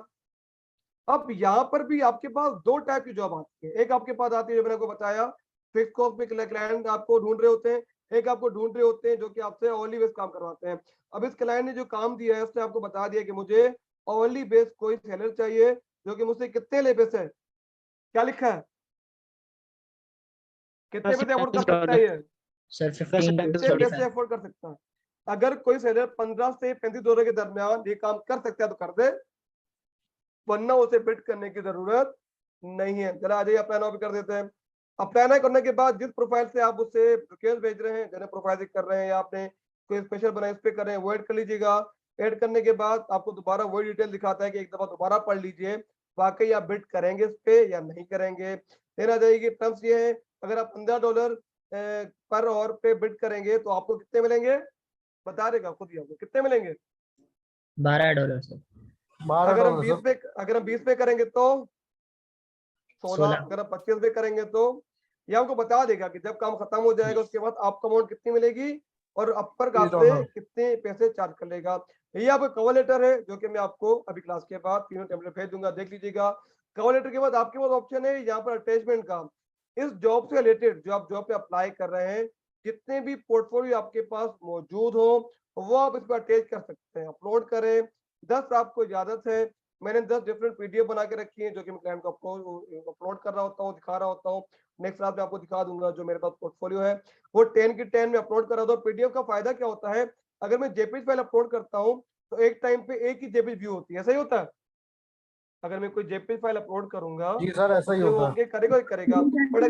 अब यहाँ पर भी आपके पास दो टाइप की जॉब आती है। एक आपके पास आती है जो मैंने आपको बताया, फिक्स कॉस्ट पे क्लाइंट आपको ढूंढ रहे होते हैं, एक आपको ढूंढ रहे होते हैं जो कि आपसे ऑनली बेस काम करवाते हैं। अब इस क्लाइंट ने जो काम दिया है उसने आपको बता दिया कि मुझे ऑनली बेस कोई सेलर चाहिए जो कि मुझसे कितने ले पैसे, क्या लिखा है, कितने पैसे अफोर्ड कर सकता है ये, सर 15 to कितने पैसे 35। अफोर्ड कर सकता है? अगर कोई सेलर 15 से 35 डॉलर के दरमियान ये काम कर सकता है तो कर दे, वरना उसे बिड करने की जरूरत नहीं है। चला आ जाइए, अप्लाई नाउ भी कर देते हैं। अप्लाई नाउ करने के बाद जिस प्रोफाइल से आप उससे रिक्वेस्ट भेज रहे हैं, जैसे प्रोफाइल कर रहे हैं या आपने कोई स्पेशल बनाया इस पे कर रहे हैं, वो ऐड कर लीजिएगा। ऐड करने के बाद आपको दोबारा वही डिटेल दिखाता है कि एक दफा दोबारा पढ़ लीजिए वाकई आप बिड करेंगे इस पे या नहीं करेंगे। फिर आ जाएगी टर्म्स ये है, अगर आप $15 पर आवर पे बिड करेंगे तो आपको कितने मिलेंगे, बता देगा खुद ही आपको कितने मिलेंगे। $12 सर। अगर हम 20 पे करेंगे तो 16, अगर आप 25 पे करेंगे तो ये आपको बता देगा कि जब काम खत्म हो जाएगा उसके बाद आपको अमाउंट कितनी मिलेगी और अपर का आपसे कितने पैसे चार्ज कर लेगा। ये आपका कवर लेटर है जो कि मैं आपको अभी क्लास के बाद तीनों टेम्पलेट भेज दूंगा, देख लीजिएगा। कवर लेटर के बाद आपके पास ऑप्शन है यहाँ पर अटैचमेंट का। इस जॉब से रिलेटेड जो आप जॉब पे अप्लाई कर रहे हैं, जितने भी पोर्टफोलियो आपके पास मौजूद हो वो आप इस पर अटैच कर सकते हैं, अपलोड करें। 10 आपको इजाजत है। मैंने 10 डिफरेंट पीडीएफ बना के रखी है जो कि मैं क्लाइंट को अपलोड कर रहा होता हूँ, दिखा रहा होता हूँ। नेक्स्ट क्लास में आपको दिखा दूंगा जो मेरे पास पोर्टफोलियो है वो 10 की 10 में अपलोड कर रहा हूँ। पीडीएफ का फायदा क्या होता है, अगर मैं जेपीजी फाइल अपलोड करता हूँ तो एक टाइम पे एक ही जेपीजी व्यू होती है, ऐसा ही होता है। अगर मैं कोई जेपीजी फाइल अपलोड करूंगा जी सर, ऐसा ही तो वो होता है। ओके करेगा ही करेगा। बट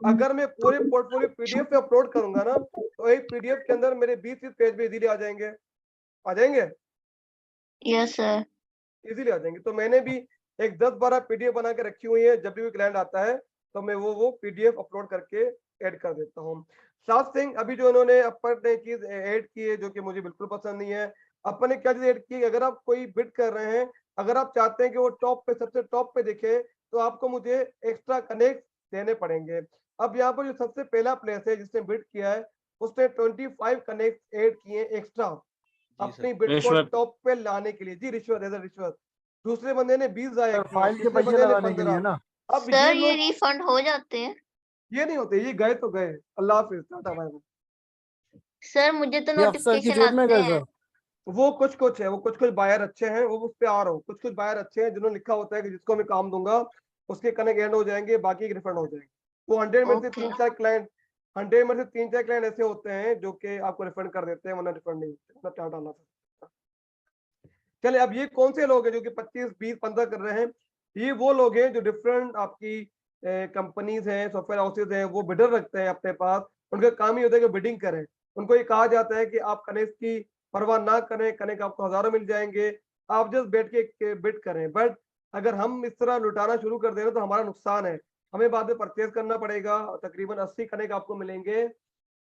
अगर मैं पूरे पोर्टफोलियो पीडीएफ पे अपलोड करूंगा ना तो एक पीडीएफ के अंदर मेरे 20 पेज भी इजीली आ जाएंगे। Yes sir. इजीली आ जाएंगे। तो मैंने भी एक 10-12 पीडीएफ बना के रखी हुई है, जब भी क्लाइंट आता है तो मैं वो पीडीएफ अपलोड करके ऐड कर देता हूँ। साथ सिंह अभी जो इन्होंने अपर ने चीज ऐड की है जो कि मुझे बिल्कुल पसंद नहीं है। अपन ने क्या चीज ऐड की, अगर आप कोई बिड कर रहे हैं, अगर आप चाहते हैं कि वो टॉप पे सबसे टॉप पे दिखे तो आपको मुझे एक्स्ट्रा कनेक्ट देने पड़ेंगे। अब यहाँ पर जो सबसे पहला प्लेस है जिसने बिड किया है उसने 25 कनेक्ट ऐड किए एक्स्ट्रा अपनी बिड को रिश्वत। टॉप पे लाने के लिए। जी रिश्वत, एज रिश्वत। दूसरे बंदे ने 20 जाया सर किए, फाइल के तीसरे पैसे बंदे ने लगाने के लिए 15। ना। अब ये सर ये लोग रिफंड हो जाते हैं? ये नहीं होते, ये गए तो गए, अल्लाह हाफिज, टाटा बाय बाय। सर मुझे तो ये अफसर की नोटिफिकेशन जेब में आते गए हैं। सर। वो कुछ है, वो कुछ बायर अच्छे हैं, वो उस पे आ रहा हूँ। कुछ बायर अच्छे हैं जिन्होंने लिखा होता है कि जिसको मैं काम दूंगा उसके कनेक्ट एंड हो जाएंगे, बाकी रिफंड हो जाएंगे। वो 100 में से ओके। 3-4 क्लाइंट 100 में से 3-4 क्लाइंट ऐसे होते हैं जो कि आपको रिफंड कर देते हैं, वरना रिफंड नहीं होते, वरना टाटा अल्लाह हाफिज। चले, अब ये कौन से लोग हैं जो कि 25, 20, 15 कर रहे हैं? ये वो लोग हैं जो डिफरेंट आपकी कंपनीज हैं, सॉफ्टवेयर हाउसेज हैं, वो बिडर रखते हैं अपने पास। उनका काम ही होता है कि बिडिंग करें। उनको ये कहा जाता है कि आप कनेक्ट की परवाह ना करें, कनेक्ट आपको हजारों मिल जाएंगे, आप जस्ट बैठ के बिड करें। बट अगर हम इस तरह लुटाना शुरू कर दें तो हमारा नुकसान है। हमें बाद में परचेज करना पड़ेगा। तकरीबन 80 कनेक्ट आपको मिलेंगे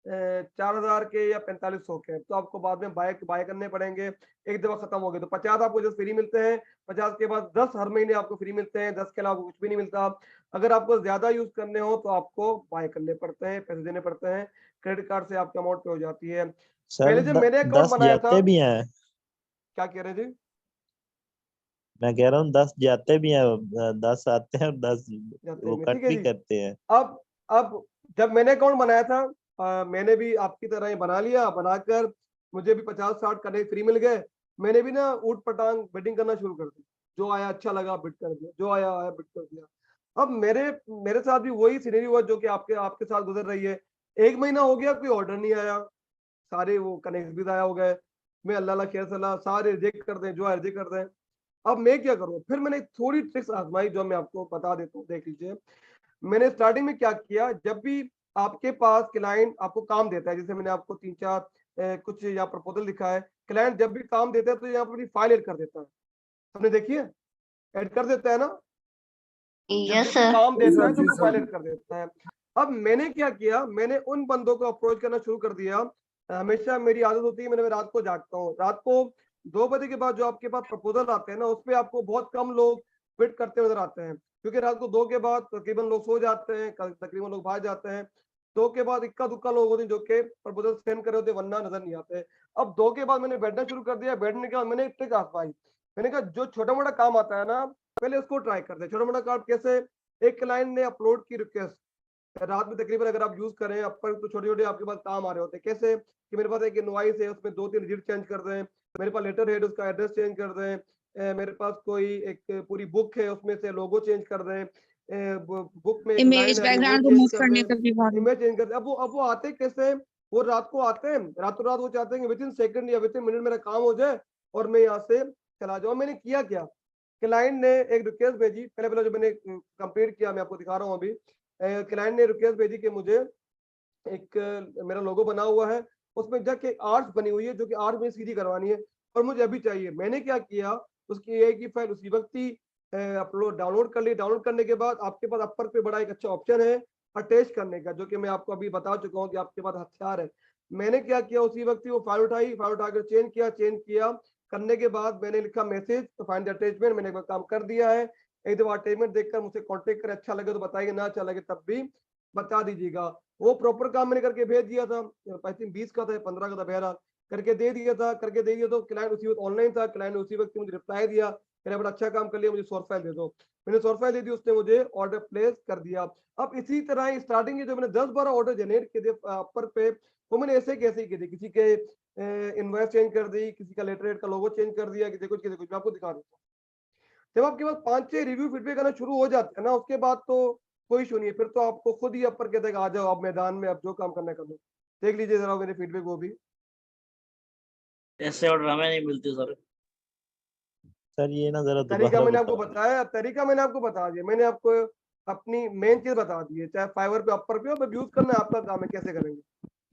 4000 के या 4500 के, तो आपको बाद में बाय करने पड़ेंगे। एक दफा खत्म हो गए तो 50 आपको जो फ्री मिलते हैं, 50 के बाद 10 हर महीने आपको फ्री मिलते हैं, 10 के अलावा कुछ भी नहीं मिलता। अगर आपको ज्यादा यूज करने हो तो आपको बाय करने पड़ते हैं, पैसे देने पड़ते हैं। क्रेडिट कार्ड से आपके अमाउंट पे हो जाती है। सर पहले जब मैंने अकाउंट 10 बनाया था, जाते भी हैं। क्या कह रहे जी? मैं कह रहा हूँ 10 जाते भी हैं, 10 आते हैं और 10 जाते वो हैं, कट ठीक है भी जी। करते हैं। अब जब मैंने अकाउंट बनाया था मैंने भी आपकी तरह ही बना लिया। बनाकर मुझे भी 50-60 कनेक्ट फ्री मिल गए। मैंने भी ना ऊट पटांग बिडिंग करना शुरू कर दी। जो आया अच्छा लगा बिड कर दिया, जो आया बिड कर दिया। अब मेरे साथ भी वही सिनेरियो हुआ जो कि आपके साथ गुजर रही है। 1 महीना हो गया, कोई ऑर्डर नहीं आया, सारे वो कनेक्ट भी ज़ाया हो गए। मैं अल्लाह खैर सलाह सारे रिजेक्ट कर दें, जो है रिजेक्ट कर दें। अब मैं क्या करूँ? फिर मैंने थोड़ी ट्रिक्स आजमाई जो मैं आपको बता देता हूँ, देख लीजिए। मैंने स्टार्टिंग में क्या किया, जब भी आपके पास क्लाइंट आपको काम देता है, जैसे मैंने आपको 3-4 कुछ यहाँ प्रपोजल लिखा है, क्लाइंट जब भी काम देता है तो यहाँ पर फाइल ऐड कर देता है। हमने देखी है ऐड कर देता है ना, यस जब सर। काम देता है तो जी, सर। प्रोफाइल ऐड कर देता है। अब मैंने क्या किया, मैंने उन बंदों को अप्रोच करना शुरू कर दिया। हमेशा मेरी आदत होती है, मैं रात को जागता हूँ, रात को 2 बजे के बाद जो आपके पास प्रपोजल आते हैं ना, उसपे आपको बहुत कम लोग बिड करते नजर आते हैं, क्योंकि रात को 2 के बाद तकरीबन लोग सो जाते हैं, तकरीबन लोग भाग जाते हैं। 2 के बाद इक्का दुक्का लोग होते हैं जो कि प्रपोजल सेंड करे होते, वरना नजर नहीं आते। अब 2 के बाद मैंने बैठना शुरू कर दिया। बैठने के बाद मैंने एक ट्रिक आजमाई। मैंने कहा जो छोटा मोटा काम आता है ना, पहले उसको ट्राई करते हैं। छोटा मोटा काम कैसे? एक क्लाइंट ने अपलोड की रिक्वेस्ट, रात में तकरीबन अगर आप यूज करें अपर, तो छोटे छोटे आपके पास काम आ रहे होते हैं। कैसे कि मेरे पास एक इनवॉइस है, उसमें 2-3 डिजिट चेंज कर दें, मेरे पास लेटर हेड उसका एड्रेस चेंज कर दें, मेरे पास कोई एक पूरी बुक है उसमें से लोगो चेंज कर दें, बुक में एक लाइन इमेज है वो बैकग्राउंड को चेंज मूव कर करने दें, का भी बहुत। इमेज चेंज कर दें। अब वो आते कैसे? वो रात को आते हैं, रातों रात वो चाहते हैं कि विद इन सेकंड या विद इन मिनट मेरा काम हो जाए और मैं यहाँ से चला जाऊँ। मैंने किया क्या, क्लाइंट ने एक रिक्वेस्ट भेजी, पहले पहले जो मैंने कंप्लीट किया मैं आपको दिखा रहा हूँ अभी। क्लाइंट ने रिक्वेस्ट भेजी कि मुझे एक मेरा लोगो बना हुआ है, उसमें जाके आर्ट्स बनी हुई है जो कि आर्ट में सीधी करवानी है और मुझे अभी चाहिए। मैंने क्या किया, उसकी एआई की फाइल उसी वक्त ही अपलोड डाउनलोड कर ली। डाउनलोड करने के बाद आपके पास अपर पे बड़ा एक अच्छा ऑप्शन है अटैच करने का, जो कि मैं आपको अभी बता चुका हूँ कि आपके पास हथियार है। मैंने क्या किया, उसी वक्त ही वो फाइल उठाई, फाइल उठाकर चेंज किया करने के बाद मैंने लिखा मैसेज तो फाइंड अटैचमेंट। मैंने काम कर दिया है। एक दो अटैचमेंट देखकर मुझसे कॉन्टेक्ट कर, अच्छा लगे तो बताइए, ना अच्छा लगे तब भी बता दीजिएगा। वो प्रॉपर काम मैंने करके भेज दिया था, आई थिंक 20 का था, 15 का था, बहरहाल करके दे दिया तो क्लाइंट उसी वक्त ऑनलाइन था। क्लाइंट ने उसी वक्त मुझे रिप्लाई दिया, मैंने बड़ा अच्छा काम कर लिया, मुझे सोर्स फाइल दे दो। मैंने सोर्स फाइल दे दी, उसने मुझे ऑर्डर प्लेस कर दिया। अब इसी तरह ही स्टार्टिंग के जो मैंने 10-12 ऑर्डर जनरेट किए थे अपर पे, वो मैंने ऐसे कैसे किए थे, किसी के इनवॉइस चेंज कर दी, किसी का लेटर हेड का लोगो चेंज कर दिया, किसी कुछ मैं आपको दिखा देता हूँ। जब आपके पास 5-6 रिव्यू फीडबैक आना शुरू हो जाते हैं ना, उसके बाद तो कोई इशू नहीं है, फिर तो आपको खुद ही अपर कहते हैं आ जाओ आप मैदान में, अब जो काम करना है कर लो। देख लीजिए जरा मेरे फीडबैक वो भी। ऐसे ऑर्डर हमें नहीं मिलते सर। सर ये ना जरा तरीका दोबारा मैंने आपको बता। बताया, तरीका मैंने आपको बता दिया, मैंने आपको अपनी मेन चीज बता दी है। चाहे फाइवर पे अपर पे हो, यूज करना आपका काम है, कैसे करेंगे।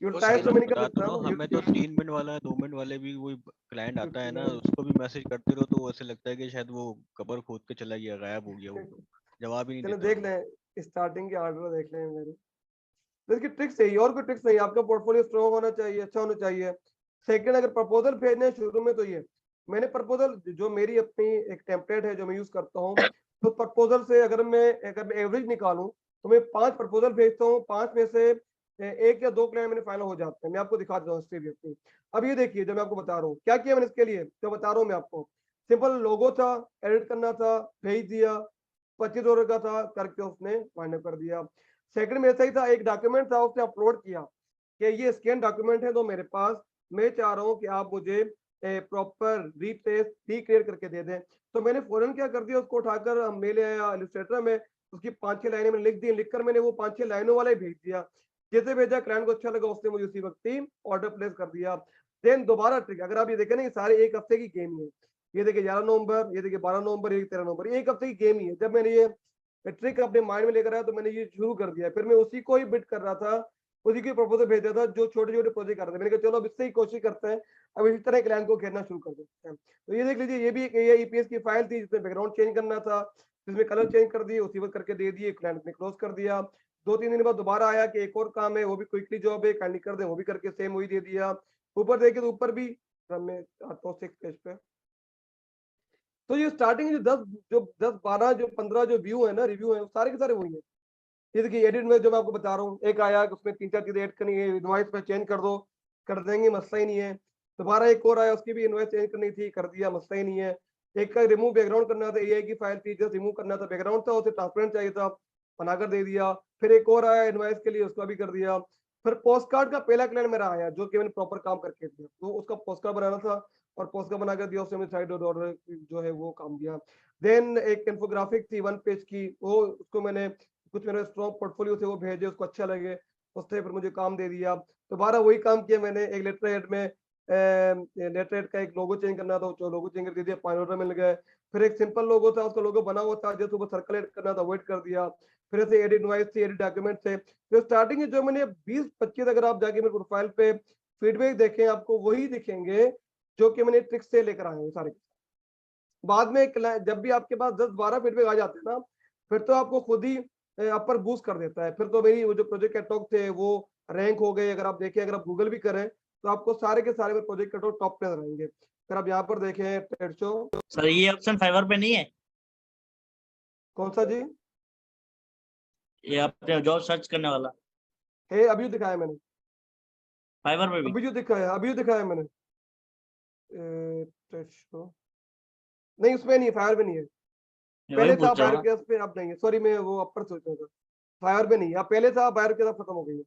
तो टाइप सही तो मैं नहीं कर बता तो सकता रहा हूँ, हमें तो 3 मिनट वाला 2 मिनट वाले भी कोई क्लाइंट आता है ना, उसको भी मैसेज करते रहो तो ऐसे लगता है कि शायद वो कबर खोद के चला गया, गायब हो गया, वो जवाब ही नहीं चलो देता देख वो। लें, स्टार्टिंग के ऑर्डर देख लें मेरे। तो इसकी ट्रिक्स यही, और कोई ट्रिक्स नहीं। आपका पोर्टफोलियो स्ट्रॉन्ग होना चाहिए, अच्छा होना चाहिए। सेकंड, अगर प्रपोजल भेजने हैं शुरू में, तो ये मैंने प्रपोजल जो मेरी अपनी एक टेम्पलेट है जो मैं यूज करता हूँ, तो प्रपोजल से अगर मैं एवरेज निकालूं तो मैं 5 प्रपोजल भेजता हूँ, 5 में से 1 या 2 क्लाइंट मेरे फाइनल हो जाते हैं। मैं आपको दिखा देता हूँ हिस्ट्री भी अपनी। अब ये देखिए, जो मैं आपको बता रहा हूँ क्या किया मैंने इसके लिए, जो बता रहा हूँ मैं आपको। सिंपल लोगो था, एडिट करना था, भेज दिया, $25 का था, करके उसने फाइनल कर दिया। सेकंड में ऐसा ही था, एक डॉक्यूमेंट था, उसने अपलोड किया कि ये स्कैन डॉक्यूमेंट है तो मेरे पास, मैं चाह रहा हूँ कि आप मुझे प्रॉपर रिक्रिएट करके दे दें। तो मैंने फौरन क्या कर दिया, उसको उठाकर मेल या इलस्ट्रेटर में उसकी 5-6 लाइनें मैंने लिख दी, लिखकर मैंने वो 5-6 लाइनों वाला ही भेज दिया। जैसे भेजा, क्लाइंट को अच्छा लगा, उसने मुझे उसी वक्त ही ऑर्डर प्लेस कर दिया। देन दोबारा ट्रिक, अगर आप ये देखें ना, ये सारे एक हफ्ते की गेम ही है। ये देखिए 11 नवंबर, ये देखिए 12 नवंबर, ये 13 नवंबर, एक हफ्ते की गेम ही है। जब मैंने ये ट्रिक अपने माइंड में लेकर आया तो मैंने ये शुरू कर दिया। फिर मैं उसी को ही बिट कर रहा था, उसी की प्रपोजल भेज दिया था जो छोटे छोटे प्रोजेक्ट कर रहे थे। मैंने कहा चलो अब इससे ही कोशिश करते हैं, अब इसी तरह क्लाइंट को घेरना शुरू कर देते हैं। तो ये देख लीजिए, ये भी एक ईपीएस की फाइल थी जिसमें बैकग्राउंड चेंज करना था, जिसमें कलर चेंज कर दिए, उसी वक्त करके दे दिए, क्लाइंट ने क्लोज कर दिया। 2-3 दिन बाद दोबारा आया कि एक और काम है, वो भी क्विकली जॉब है, काइंडली कर दे, वो भी करके सेम वही दे दिया। ऊपर देखिए तो ऊपर भी, मैं आता हूँ 6 पेज पे। तो ये स्टार्टिंग जो 10-12 जो 15 जो व्यू है ना, रिव्यू है, सारे के सारे वही है। ये देखिए एडिट में जो मैं आपको बता रहा हूँ, एक आया कि उसमें 3-4 चीजें ऐड करनी है, इनवॉइस पे चेंज कर दो, कर देंगे, मसला ही नहीं है। दोबारा एक और आया, उसकी भी इनवॉइस चेंज करनी थी, कर दिया, मसला ही नहीं है। एक का रिमूव बैकग्राउंड करना था, एआई की फाइल थी, जस्ट रिमूव करना था, बैकग्राउंड था, उसे ट्रांसपेरेंट चाहिए था, बनाकर दे दिया। फिर एक और आया इनवॉइस के लिए, उसका भी कर दिया। फिर पोस्ट कार्ड का पहला क्लाइंट मेरा आया जो कि मैंने प्रॉपर काम करके दिया, तो उसका पोस्ट कार्ड बनाना था और पोस्ट कार्ड बनाकर दिया, उसने मुझे साइड ऑर्डर जो है वो काम दिया। देन एक इन्फोग्राफिक थी 1 पेज की, वो उसको मैंने कुछ मेरे स्ट्रॉन्ग पोर्टफोलियो थे वो भेजे, उसको अच्छा लगे, उसने फिर मुझे काम दे दिया। दोबारा वही काम किया मैंने, एक लेटर हेड में लेटर हेड का एक लोगो चेंज करना था, जो लोगो चेंज कर दिया, $5 मिल गए। फिर एक सिंपल लोगो था, उसका लोगो बना हुआ था, जैसे ऊपर सर्कल एड करना था, वेट कर दिया। फिर ऐसे एडिट नॉइस थी, एडिट डॉक्यूमेंट थे। तो स्टार्टिंग में जो मैंने 20-25, अगर आप जाके मेरे प्रोफाइल पे फीडबैक देखें, आपको वही दिखेंगे जो कि मैंने ट्रिक्स से लेकर आए हैं सारे। बाद में जब भी आपके पास 10-12 फीडबैक आ जाते हैं ना, फिर तो आपको खुद ही अपर बूस्ट कर देता है। फिर तो मेरी वो जो प्रोजेक्ट कैटलॉग थे वो रैंक हो गए। अगर आप देखें, अगर आप गूगल भी करें तो आपको सारे के सारे प्रोजेक्ट कैटलॉग टॉप पे रहेंगे। अगर आप यहाँ पर देखें ट्रेड शो, सर ये ऑप्शन फाइवर पे नहीं है? कौन सा जी? ये आपने जॉब सर्च करने वाला है अभी दिखाया मैंने, फाइवर पे भी? अभी जो दिखाया मैंने ट्रेड शो नहीं, उसमें नहीं है, फायर पे नहीं है। मैं पहले वही था पूछ रहा फायर हूँ। के पे, अब नहीं है। सॉरी, मैं वो अपर सोच रहा था, फायर पे नहीं है। अब पहले था फायर के साथ खत्म हो गई है।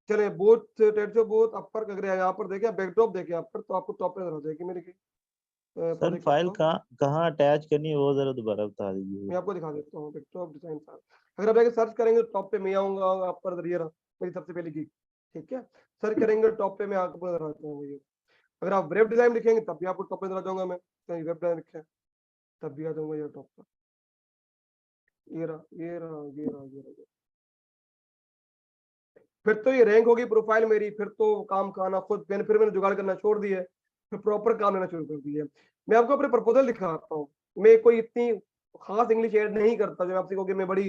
चले बोथ ट्रेड शो बोथ अपर अगर यहाँ पर देखें, बैकड्रॉप देखें यहाँ पर, तो आपको टॉप पे नजर आ जाएगी मेरे की सर प्रोजेक्ट फाइल कैटलॉग। कहाँ अटैच करनी है वो जरा दोबारा बता दीजिए। मैं आपको दिखा देता हूँ बैकड्रॉप डिजाइन फाइल। अगर आप जाके सर्च करेंगे तो टॉप पे मैं आऊंगा, आप पर ये रहा मेरी सबसे पहली गिग, ठीक है। सर्च करेंगे टॉप पे मैं आपको नजर आ जाऊंगा ये। अगर आप वेब डिजाइन लिखेंगे तब भी आपको टॉप पे नजर आ जाऊंगा मैं, कहीं वेब डिजाइन लिखे तब भी आ जाऊंगा ये टॉप पर। ये रहा, ये रहा, ये रहा, ये रहा। फिर तो ये रैंक होगी प्रोफाइल मेरी, फिर तो काम का आना खुद। मैंने जुगाड़ करना छोड़ दिया है, फिर प्रॉपर काम लेना शुरू कर दिया है। मैं आपको अपने प्रपोजल दिखाता हूँ। मैं कोई इतनी खास इंग्लिश ऐड नहीं करता जो मैं आपसे कहूँ कि मैं बड़ी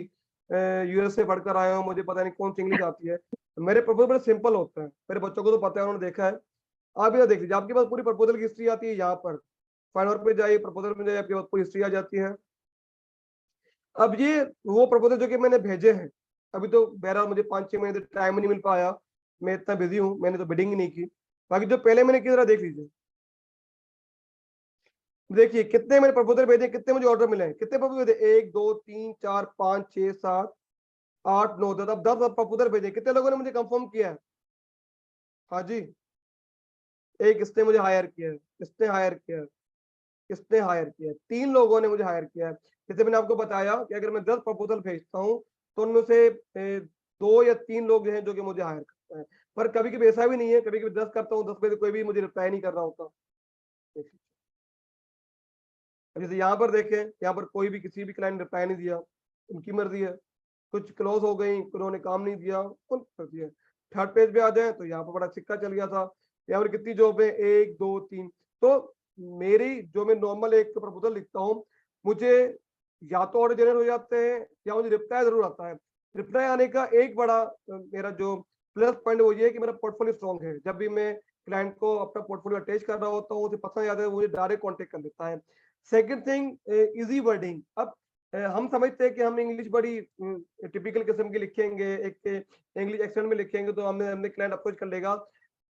यूएस से पढ़कर आया हूँ, मुझे पता नहीं कौन सी इंग्लिश आती है। मेरे प्रपोजल बड़े सिंपल होते हैं, मेरे बच्चों को तो पता है, उन्होंने देखा है। आप इधर देख लीजिए, आपके पास पूरी प्रपोजल की हिस्ट्री आती है। यहाँ पर फाइनल पे जाइए, प्रपोजल में जाइए, आपके पास पूरी हिस्ट्री आ जाती है। अब ये वो प्रपोजल जो कि मैंने भेजे हैं, अभी तो बहरहाल मुझे 5-6 महीने टाइम नहीं मिल पाया, मैं इतना बिजी हूँ, मैंने तो बिडिंग ही नहीं की। बाकी जो पहले मैंने की जरा देख लीजिए, देखिए कितने मैंने प्रपोजल भेजे, कितने मुझे ऑर्डर मिले हैं, कितने प्रपोजल भेजे, 1 2 3 4 5 6 7 8 9 10, अब 10 प्रपोजल भेजे। कितने लोगों ने मुझे कंफर्म किया है? हाँ जी, एक इसने मुझे हायर किया है, इसने हायर किया है, किसने हायर किया है? 3 लोगों ने मुझे हायर किया है। जैसे मैंने आपको बताया कि अगर मैं 10 प्रपोजल भेजता हूँ तो उनमें से 2 या 3 लोग हैं जो कि मुझे हायर करते हैं। पर कभी कभी ऐसा भी नहीं है, कभी कभी 10 करता हूँ, 10 में से कोई भी मुझे रिप्लाई नहीं कर रहा होता। जैसे यहाँ पर देखें, यहाँ पर कोई भी किसी भी क्लाइंट ने रिप्लाई नहीं दिया, उनकी मर्जी है। कुछ क्लोज हो गई, उन्होंने काम नहीं दिया, उन कर दिया। थर्ड पेज पे आ जाए तो यहाँ पर बड़ा सिक्का चल गया था। यहाँ पर कितनी जॉब है, 1 2 3। तो मेरी जो मैं नॉर्मल एक प्रपोजल लिखता हूँ, मुझे या तो ऑर्डर जनरेट हो जाते हैं या मुझे रिप्लाई जरूर आता है। रिप्लाई आने का एक बड़ा मेरा जो प्लस पॉइंट वो ये है कि मेरा पोर्टफोलियो स्ट्रॉन्ग है। जब भी मैं क्लाइंट को अपना पोर्टफोलियो अटैच कर रहा होता हूँ, उसे पसंद आता है, मुझे डायरेक्ट कॉन्टेक्ट कर लेता है। Second thing, easy wording. अब हम समझते हैं कि हम इंग्लिश बड़ी टिपिकल किस्म की लिखेंगे, एक इंग्लिश एक्सेंट में लिखेंगे तो हमने क्लाइंट अप्रोच कर लेगा।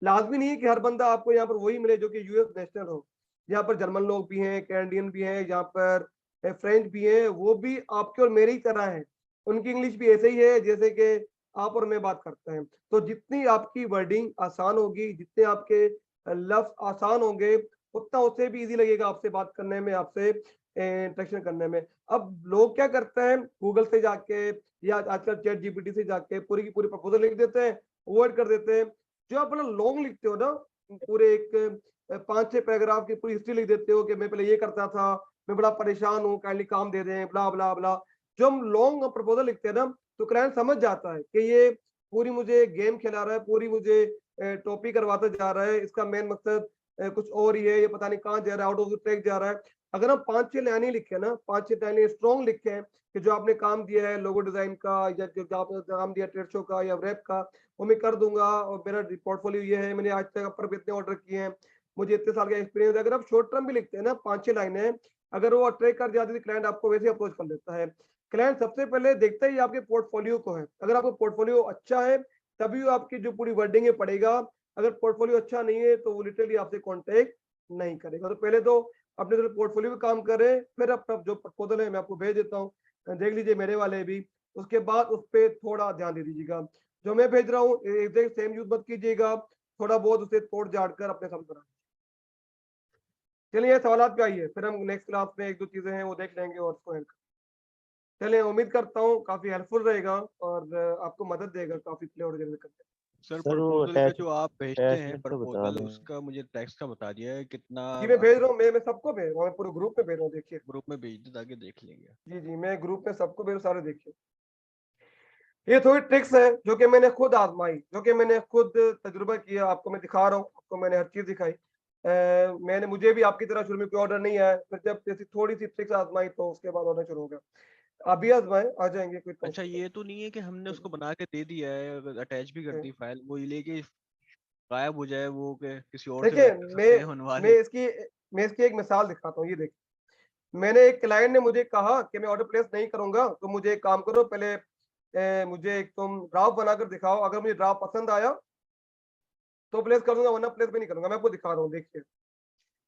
लाजमी नहीं है कि हर बंदा आपको यहाँ पर वही मिले जो कि यूएस नेशनल हो। यहाँ पर जर्मन लोग भी हैं, कैनेडियन भी हैं, यहाँ पर फ्रेंच भी हैं, वो भी आपके और मेरी ही तरह हैं। उनकी इंग्लिश भी ऐसे ही है जैसे कि आप और मैं बात करते हैं। तो जितनी आपकी वर्डिंग आसान होगी, जितने आपके लफ्ज आसान होंगे, उतना उससे भी इजी लगेगा आपसे बात करने में, आपसे इंटरेक्शन करने में। अब लोग क्या करते हैं, गूगल से जाके या आजकल चैट जीपीटी से जाके पूरी की पूरी प्रपोजल लिख देते हैं, वर्ड कर देते हैं। जो आप बड़ा लॉन्ग लिखते हो ना, पूरे एक 5-6 पैराग्राफ की पूरी हिस्ट्री लिख देते हो कि मैं पहले ये करता था, मैं बड़ा परेशान हूँ, काइंडली काम दे दें, ब्ला ब्ला ब्ला। जो हम लॉन्ग प्रपोजल लिखते हैं ना, तो क्लाइंट समझ जाता है कि ये पूरी मुझे गेम खिला रहा है, पूरी मुझे टॉपिक करवाता जा रहा है, इसका मेन मकसद कुछ और ही है, ये पता नहीं कहाँ जा रहा है, आउट ऑफ द ट्रैक जा रहा है। अगर हम 5-6 लाइनें लिखे ना, 5-6 लाइनें स्ट्रॉन्ग लिखे हैं कि जो आपने काम दिया है लोगो डिजाइन का, या जो आपने काम दिया ट्रेड शो का या रैप का, वो मैं कर दूंगा, और मेरा पोर्टफोलियो ये है, मैंने आज तक अपर पे इतने ऑर्डर किए हैं, मुझे इतने साल का एक्सपीरियंस है। अगर आप शॉर्ट टर्म भी लिखते हैं ना, 5-6 लाइनें, अगर वो अट्रैक्ट कर जाती है तो क्लाइंट आपको वैसे अप्रोच कर लेता है। क्लाइंट सबसे पहले देखता ही आपके पोर्टफोलियो को है। अगर आपका पोर्टफोलियो अच्छा है तभी वो आपकी जो पूरी वर्डिंग है पढ़ेगा। अगर पोर्टफोलियो अच्छा नहीं है तो वो लिटरली आपसे कॉन्टेक्ट नहीं करेगा। तो पहले तो अपने पोर्टफोलियो पे काम करें, फिर अपना जो प्रपोजल है मैं आपको भेज देता हूँ, देख लीजिए मेरे वाले भी। उसके बाद उस पर थोड़ा ध्यान दे दीजिएगा। जो मैं भेज रहा हूँ एग्जैक्ट सेम यूज मत कीजिएगा, थोड़ा बहुत उसे तोड़ जाड़ कर अपने समझ बना। चलिए सवालात पे आइए, फिर हम नेक्स्ट क्लास में 1-2 चीजें हैं वो देख लेंगे और उसको हेल्प। चलिए, उम्मीद करता हूँ काफी हेल्पफुल रहेगा और आपको मदद देगा काफी क्लियर जनरेट करने। सर सर वो प्रपोजल पे जो आप भेजते हैं अटैचमेंट तो बता प्रपोजल, दें। उसका मुझे टैक्स का बता दिया है कितना जी मैं भेज रहा हूँ, मैं सबको भेज रहा हूँ, मैं पूरे ग्रुप में भेज रहा हूँ, देखिए। ग्रुप में भेज दे ताकि देख लेंगे। जी जी, मैं ग्रुप में सबको भेज, सारे देखिए। ये थोड़ी ट्रिक्स है जो कि मैंने खुद आजमाई, जो कि मैंने खुद तजुर्बा किया, आपको मैं दिखा रहा हूँ, आपको मैंने हर चीज दिखाई। मैंने मुझे भी आपकी तरह शुरू में कोई ऑर्डर नहीं आया, फिर जब जैसे थोड़ी सी ट्रिक्स आजमाई तो उसके बाद ऑर्डर शुरू हो गया। अभी आजमाए आ जाएंगे कोई अच्छा ये तो नहीं है कि हमने उसको बना के दे दिया है, अटैच भी कर दी फाइल, वो लेके गायब हो जाए, वो के किसी और से देखिए वेंडर से बनवा ले। मैं इसकी एक मिसाल दिखाता हूँ। ये देखिए, मैंने एक क्लाइंट ने मुझे कहा कि मैं ऑर्डर प्लेस नहीं करूंगा, तो मुझे एक काम करो, पहले मुझे एक तुम ड्राफ्ट बनाकर दिखाओ, अगर मुझे ड्राफ्ट पसंद आया तो प्लेस कर दूंगा, वरना प्लेस भी नहीं करूंगा। मैं आपको दिखा रहा हूँ, देखिए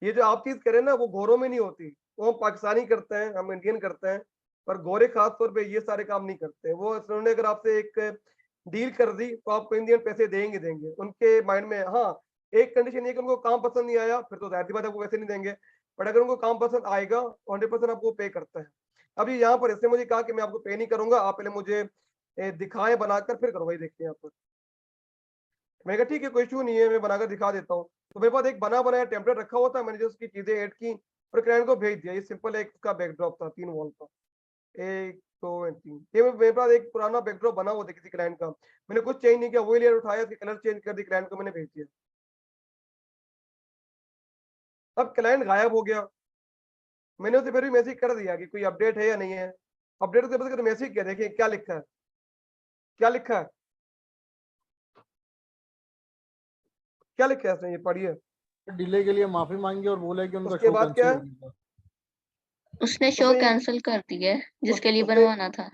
ये जो आप चीज करें ना वो गोरों में नहीं होती, वो हम पाकिस्तानी करते हैं, हम इंडियन करते हैं, पर गोरे खास तौर पे ये सारे काम नहीं करते। वो उन्होंने अगर आपसे एक डील कर दी तो आपको इंडियन पैसे देंगे देंगे उनके माइंड में। हाँ, एक कंडीशन ये कि उनको काम पसंद नहीं आया, फिर तो जाहिर सी बात है आपको वैसे नहीं देंगे, बट अगर उनको काम पसंद आएगा तो 100% आपको पे करता है। अभी यहाँ पर इसने मुझे कहा कि मैं आपको पे नहीं करूंगा, आप पहले मुझे दिखाएं बनाकर फिर करो। भाई देखते हैं यहाँ पर, मैंने कहा ठीक है कोई इशू नहीं है, मैं बनाकर दिखा देता हूँ। तो मेरे पास एक बना बनाया टेम्पलेट रखा हुआ था, मैंने जो उसकी चीजें ऐड की और क्लाइंट को भेज दिया। ये सिंपल एक उसका बैकड्रॉप था 3 वॉल का, 1 2 3। ये मेरे पास एक पुराना बैकड्रॉप बना हुआ था किसी क्लाइंट का, मैंने कुछ चेंज नहीं किया, वही लेयर उठाया, उसकी कलर चेंज कर दी, क्लाइंट को मैंने भेज दिया। अब क्लाइंट गायब हो गया, मैंने उसे फिर भी मैसेज कर दिया कि कोई अपडेट है या नहीं है। अपडेट के बाद मैसेज किया, देखिए क्या लिखा है, क्या लिखा है, क्या लिखा है इसने, ये पढ़िए। डिले के लिए माफी मांगी और बोला कि उनका उसके शो बाद क्या कैंसिल है, हो गया। उसने शो उसने कैंसिल कर दी है जिसके लिए उसने बनवाना था।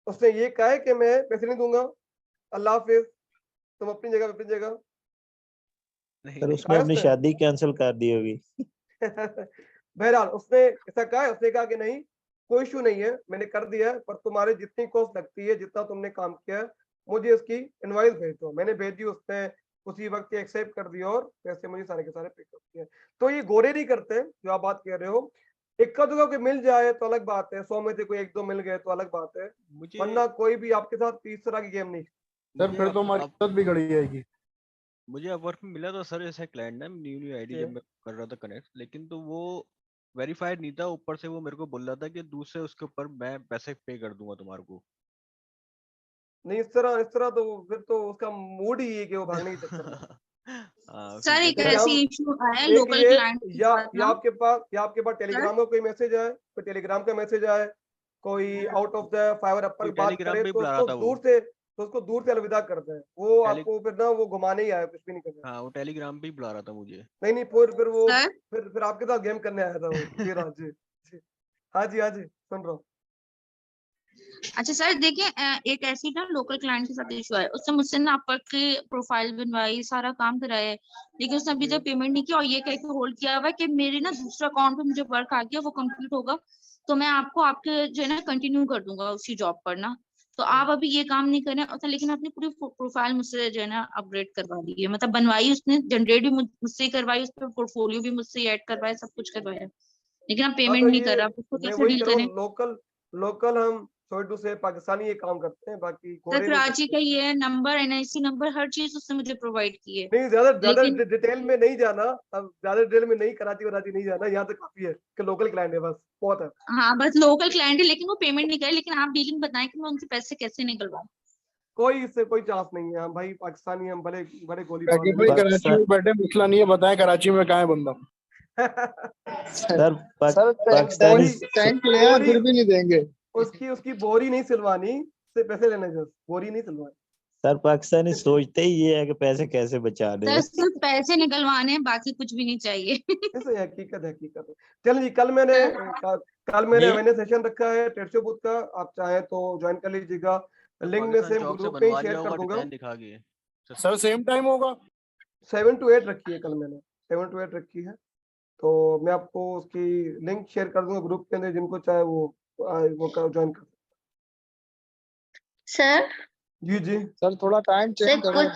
उसने ये कहा है कि मैं पैसे नहीं दूंगा, अल्लाह हाफिज, तुम अपनी जगह अपनी जगह। नहीं सर नहीं उसने अपनी शादी कैंसिल कर दी होगी। बहरहाल उसने ऐसा कहा है, उसने कहा कि नहीं कोई इशू नहीं है, मैंने कर दिया है, पर तुम्हारे जितनी कॉस्ट लगती है, जितना तुमने काम किया है, मुझे उसकी इनवॉइस भेज दो। मैंने भेज दी, उसने उसी वक्त एक्सेप्ट कर दिया और पैसे मुझे सारे के सारे पे कर दिए। तो ये गोरे नहीं करते जो आप बात कह रहे हो। इक्का दुक्का कोई मिल जाए तो अलग बात है, 100 में से कोई 1-2 मिल गए तो अलग बात है, मुझे वरना कोई भी आपके साथ तीसरा की गेम नहीं। सर फिर तो हमारी इज्जत भी गड़ी जाएगी। मुझे अपवर्क में मिला तो सर ऐसा क्लाइंट ना, न्यू आईडी जब मैं कर रहा था कनेक्ट, लेकिन तो वो वेरीफाइड नहीं था, ऊपर से वो मेरे को बोल रहा था कि दूसरे उसके ऊपर मैं पैसे पे कर दूंगा तुम्हारे को। नहीं इस तरह तो फिर तो उसका मूड ही है कि वो भागने की चक्कर में। सर एक देखिए ऐसी हम इशू आया एक लोकल ये क्लाइंट के साथ ना। या आपके पास टेलीग्राम का कोई मैसेज आए, कोई टेलीग्राम का मैसेज आए, कोई आउट ऑफ द फाइवर अपर बात टेलीग्राम करे पे ही तो बुला रहा था वो। उसको दूर से अलविदा कर दें, वो टेली आपको फिर ना वो घुमाने ही आया, कुछ भी नहीं कर रहा। हाँ वो टेलीग्राम पे ही बुला रहा था मुझे। नहीं फिर वो सर फिर आपके साथ गेम करने आया था वो। जी हाँ जी जी, हाँ जी हाँ जी सुन रहा हूँ। अच्छा सर देखिए एक ऐसी ना लोकल क्लाइंट के साथ इशू है, उसने मुझसे ना अपर की प्रोफाइल बनवाई, सारा काम कराया है, लेकिन उसने अभी तक पेमेंट नहीं किया और ये कह के होल्ड किया हुआ है कि मेरे ना दूसरा अकाउंट पे मुझे वर्क आ गया, वो कंप्लीट होगा तो मैं आपको आपके जो है ना कंटिन्यू कर दूंगा उसी जॉब पर ना। तो आप अभी ये काम नहीं कर रहे हैं, लेकिन अपनी पूरी प्रोफाइल मुझसे जो है ना अपग्रेड करवा दी है, मतलब बनवाई उसने, जनरेट भी मुझसे ही करवाई, उस पर पोर्टफोलियो भी मुझसे ऐड करवाया, सब कुछ करवाया, लेकिन आप हाँ पेमेंट तो नहीं कर ये रहा, आप उसको मैं कैसे वही डील कह रहा करें? हूँ, लोकल हम सॉरी टू से पाकिस्तानी ये काम करते हैं, बाकी सर गोरे नहीं कराची करते। का ये नंबर, एनआईसी नंबर, हर चीज उसने मुझे प्रोवाइड की है, नहीं ज्यादा ज्यादा लेकिन डिटेल में नहीं जाना, अब ज्यादा डिटेल में नहीं, कराची वराची नहीं जाना, यहाँ तक काफी है कि लोकल क्लाइंट है, बस बहुत है। हाँ बस लोकल क्लाइंट है, लेकिन वो पेमेंट नहीं करे, लेकिन आप डीलिंग बताएं कि मैं उनसे पैसे कैसे निकलवाऊं। कोई इससे कोई चांस नहीं है, हम भाई पाकिस्तानी, हम बड़े बड़े गोलीबाज भाई कराची में बैठे मसला नहीं है, बताएं कराची में कहाँ है बंदा। सर सर पाकिस्तानी टैंक ले आए फिर भी नहीं देंगे। उसकी बोरी नहीं सिलवानी, से पैसे लेने जो बोरी नहीं सिलवानी। सर पाकिस्तानी सोचते ही ये है कि पैसे कैसे बचाने सर हैं। सिर्फ पैसे निकलवाने हैं, बाकी कुछ भी नहीं चाहिए। ऐसे हकीकत है। चलिए जी, कल मैंने अवेयरनेस सेशन रखा है ट्रेडशो बूथ का, आप चाहें तो ज्वाइन कर लीजिएगा, लिंक में सेम चौक से ग्रुप में ही बनवा शेयर लिया कर होगा दूंगा। डिजाइन दिखा के। सर सेम टाइम होगा, 7 to 8 रखी है कल मैंने, 7 to 8 रखी है, तो मैं आपको उसकी लिंक शेयर कर दूंगा ग्रुप के अंदर, जिनको चाहे वो ज्वाइन कर। सर जी जी सर थोड़ा टाइम सर चेक करें।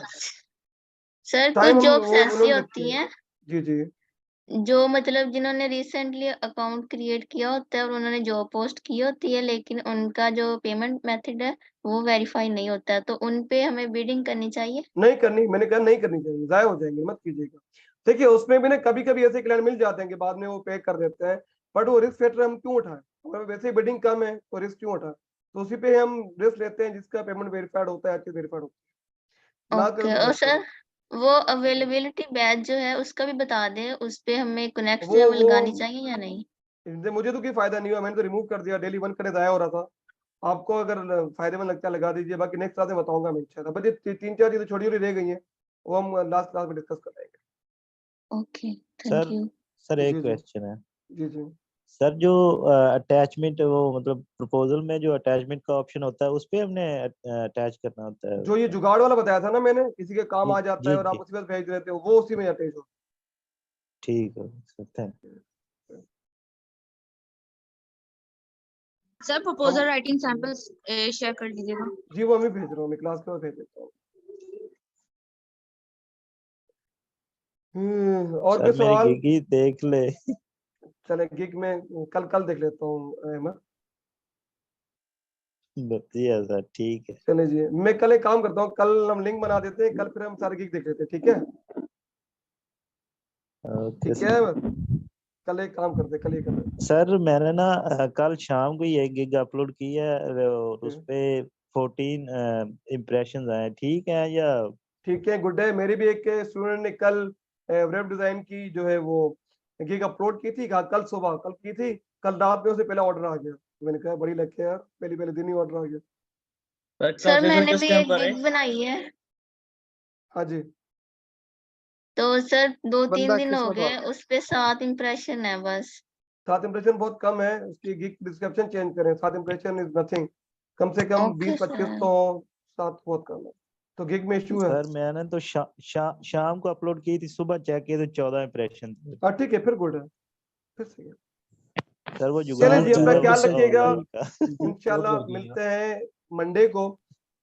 सर टाइम कुछ जॉब्स ऐसी उन्होंने होती रखी है। हैं जी जी जो मतलब जिन्होंने रिसेंटली अकाउंट क्रिएट किया होता है और उन्होंने जॉब पोस्ट की होती है, लेकिन उनका जो पेमेंट मेथड है वो वेरीफाई नहीं होता है, तो उन पे हमें बिडिंग करनी चाहिए? नहीं करनी, मैंने कहा नहीं करनी चाहिए, जाया हो जाएंगे, मत कीजिएगा। देखिए उसमें भी ना कभी कभी ऐसे क्लाइंट मिल जाते हैं कि बाद में वो पे कर देते हैं, बट वो रिस्क फैक्टर हम क्यों उठाएं, हमारे वैसे ही बिडिंग कम है तो रिस्क क्यों उठाएं, तो उसी पे हम रिस्क लेते हैं जिसका पेमेंट वेरीफाइड होता है, अच्छी वेरीफाइड होती है, ना ओके। करें तो और बेहतर है। सर वो अवेलेबिलिटी बैच जो है उसका भी बता दें, उस पे हमें कनेक्ट वो जो है वो लगानी वो चाहिए या नहीं? मुझे तो कोई फायदा नहीं हुआ, मैंने तो रिमूव कर दिया, डेली 1 क्रेडिट आया हो रहा था। आपको अगर फायदेमंद लगता है लगा दीजिए, बाकी नेक्स्ट क्लास में बताऊंगा मैं इंशाल्लाह। बस ये 3-4 चीजें छोटी-छोटी रह गई हैं, वो हम लास्ट क्लास में डिस्कस कर लेंगे। Okay, thank sir you. Sir एक जी जी क्वेश्चन है जी जी। सर, जो अटैचमेंट वो मतलब प्रपोजल में जो अटैचमेंट का ऑप्शन होता है उस पे हमने अटैच करना होता है? जो ये जुगाड़ वाला बताया था ना मैंने, किसी के काम जी आ जाता है जी और आप जी, उसी वक्त भेज देते हो, वो उसी में अटैच हो। ठीक है sir, thank sir proposal writing samples share कर दीजिएगा। जी वो मैं भेज रहा हूँ, मैं क्लास के बाद भेज देता हूँ। और सर कोई मेरी सवाल? गिगी देख ले। चले गिग में कल देख लेता हूँ अहमद। जी हाँ सर, ठीक है। चले जी, मैं कल एक काम करता हूँ, कल हम लिंक बना देते हैं, कल फिर हम सारे गिग देख लेते हैं, ठीक है? ओके ठीक है अहमद, कल एक काम करते हैं, कल ये करते हैं। सर, मैंने ना कल शाम को ये गिग अपलोड की है और उस पे 14 इम्प्रेशंस आए, ठीक है या? ठीक है, गुड डे। मेरी भी एक स्टूडेंट ने कल वेब डिजाइन की जो है वो गिग अपलोड की थी, कल सुबह कल की थी, कल रात में उसे पहला ऑर्डर आ गया। तो मैंने कहा बड़ी लक है यार, पहले दिन ही ऑर्डर आ गया। सर मैंने भी एक गिग बनाई है, हाँ जी, तो सर 2-3 बंदा दिन हो किस्मत गए, वाला। उस पे 7 इम्प्रेशन है बस। 7 इंप्रेशन बहुत कम है, उसकी गिग डिस्क्रिप्शन चेंज करें। 7 इंप्रेशन इज नथिंग, कम से कम ओके 20-25 सर। तो हो, 7 बहुत कम है, तो गिग में इश्यू है। सर मैंने तो शाम को अपलोड की थी, सुबह चेक किए तो 14 इम्प्रेशन थे। हाँ ठीक है, फिर गुड है, फिर सही है। सर वो चलिए जुगाड़ जी, अपना बताया ख्याल था रखिएगा, वही का। इंशाल्लाह मिलते हैं मंडे को।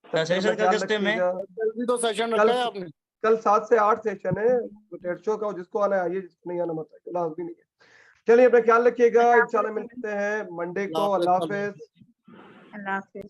तब तक अपना ख्याल रखिएगा। जल्दी तो सेशन कल रखा है आपने? कल 7 से 8 सेशन है टेट शो का, जिसको आना है आइए, जिसको नहीं आना मत आइए, लाजमी नहीं है। चलिए अपना ख्याल रखिएगा, इंशाल्लाह मिलते हैं मंडे को। अल्लाह हाफिज। अल्लाह हाफिज।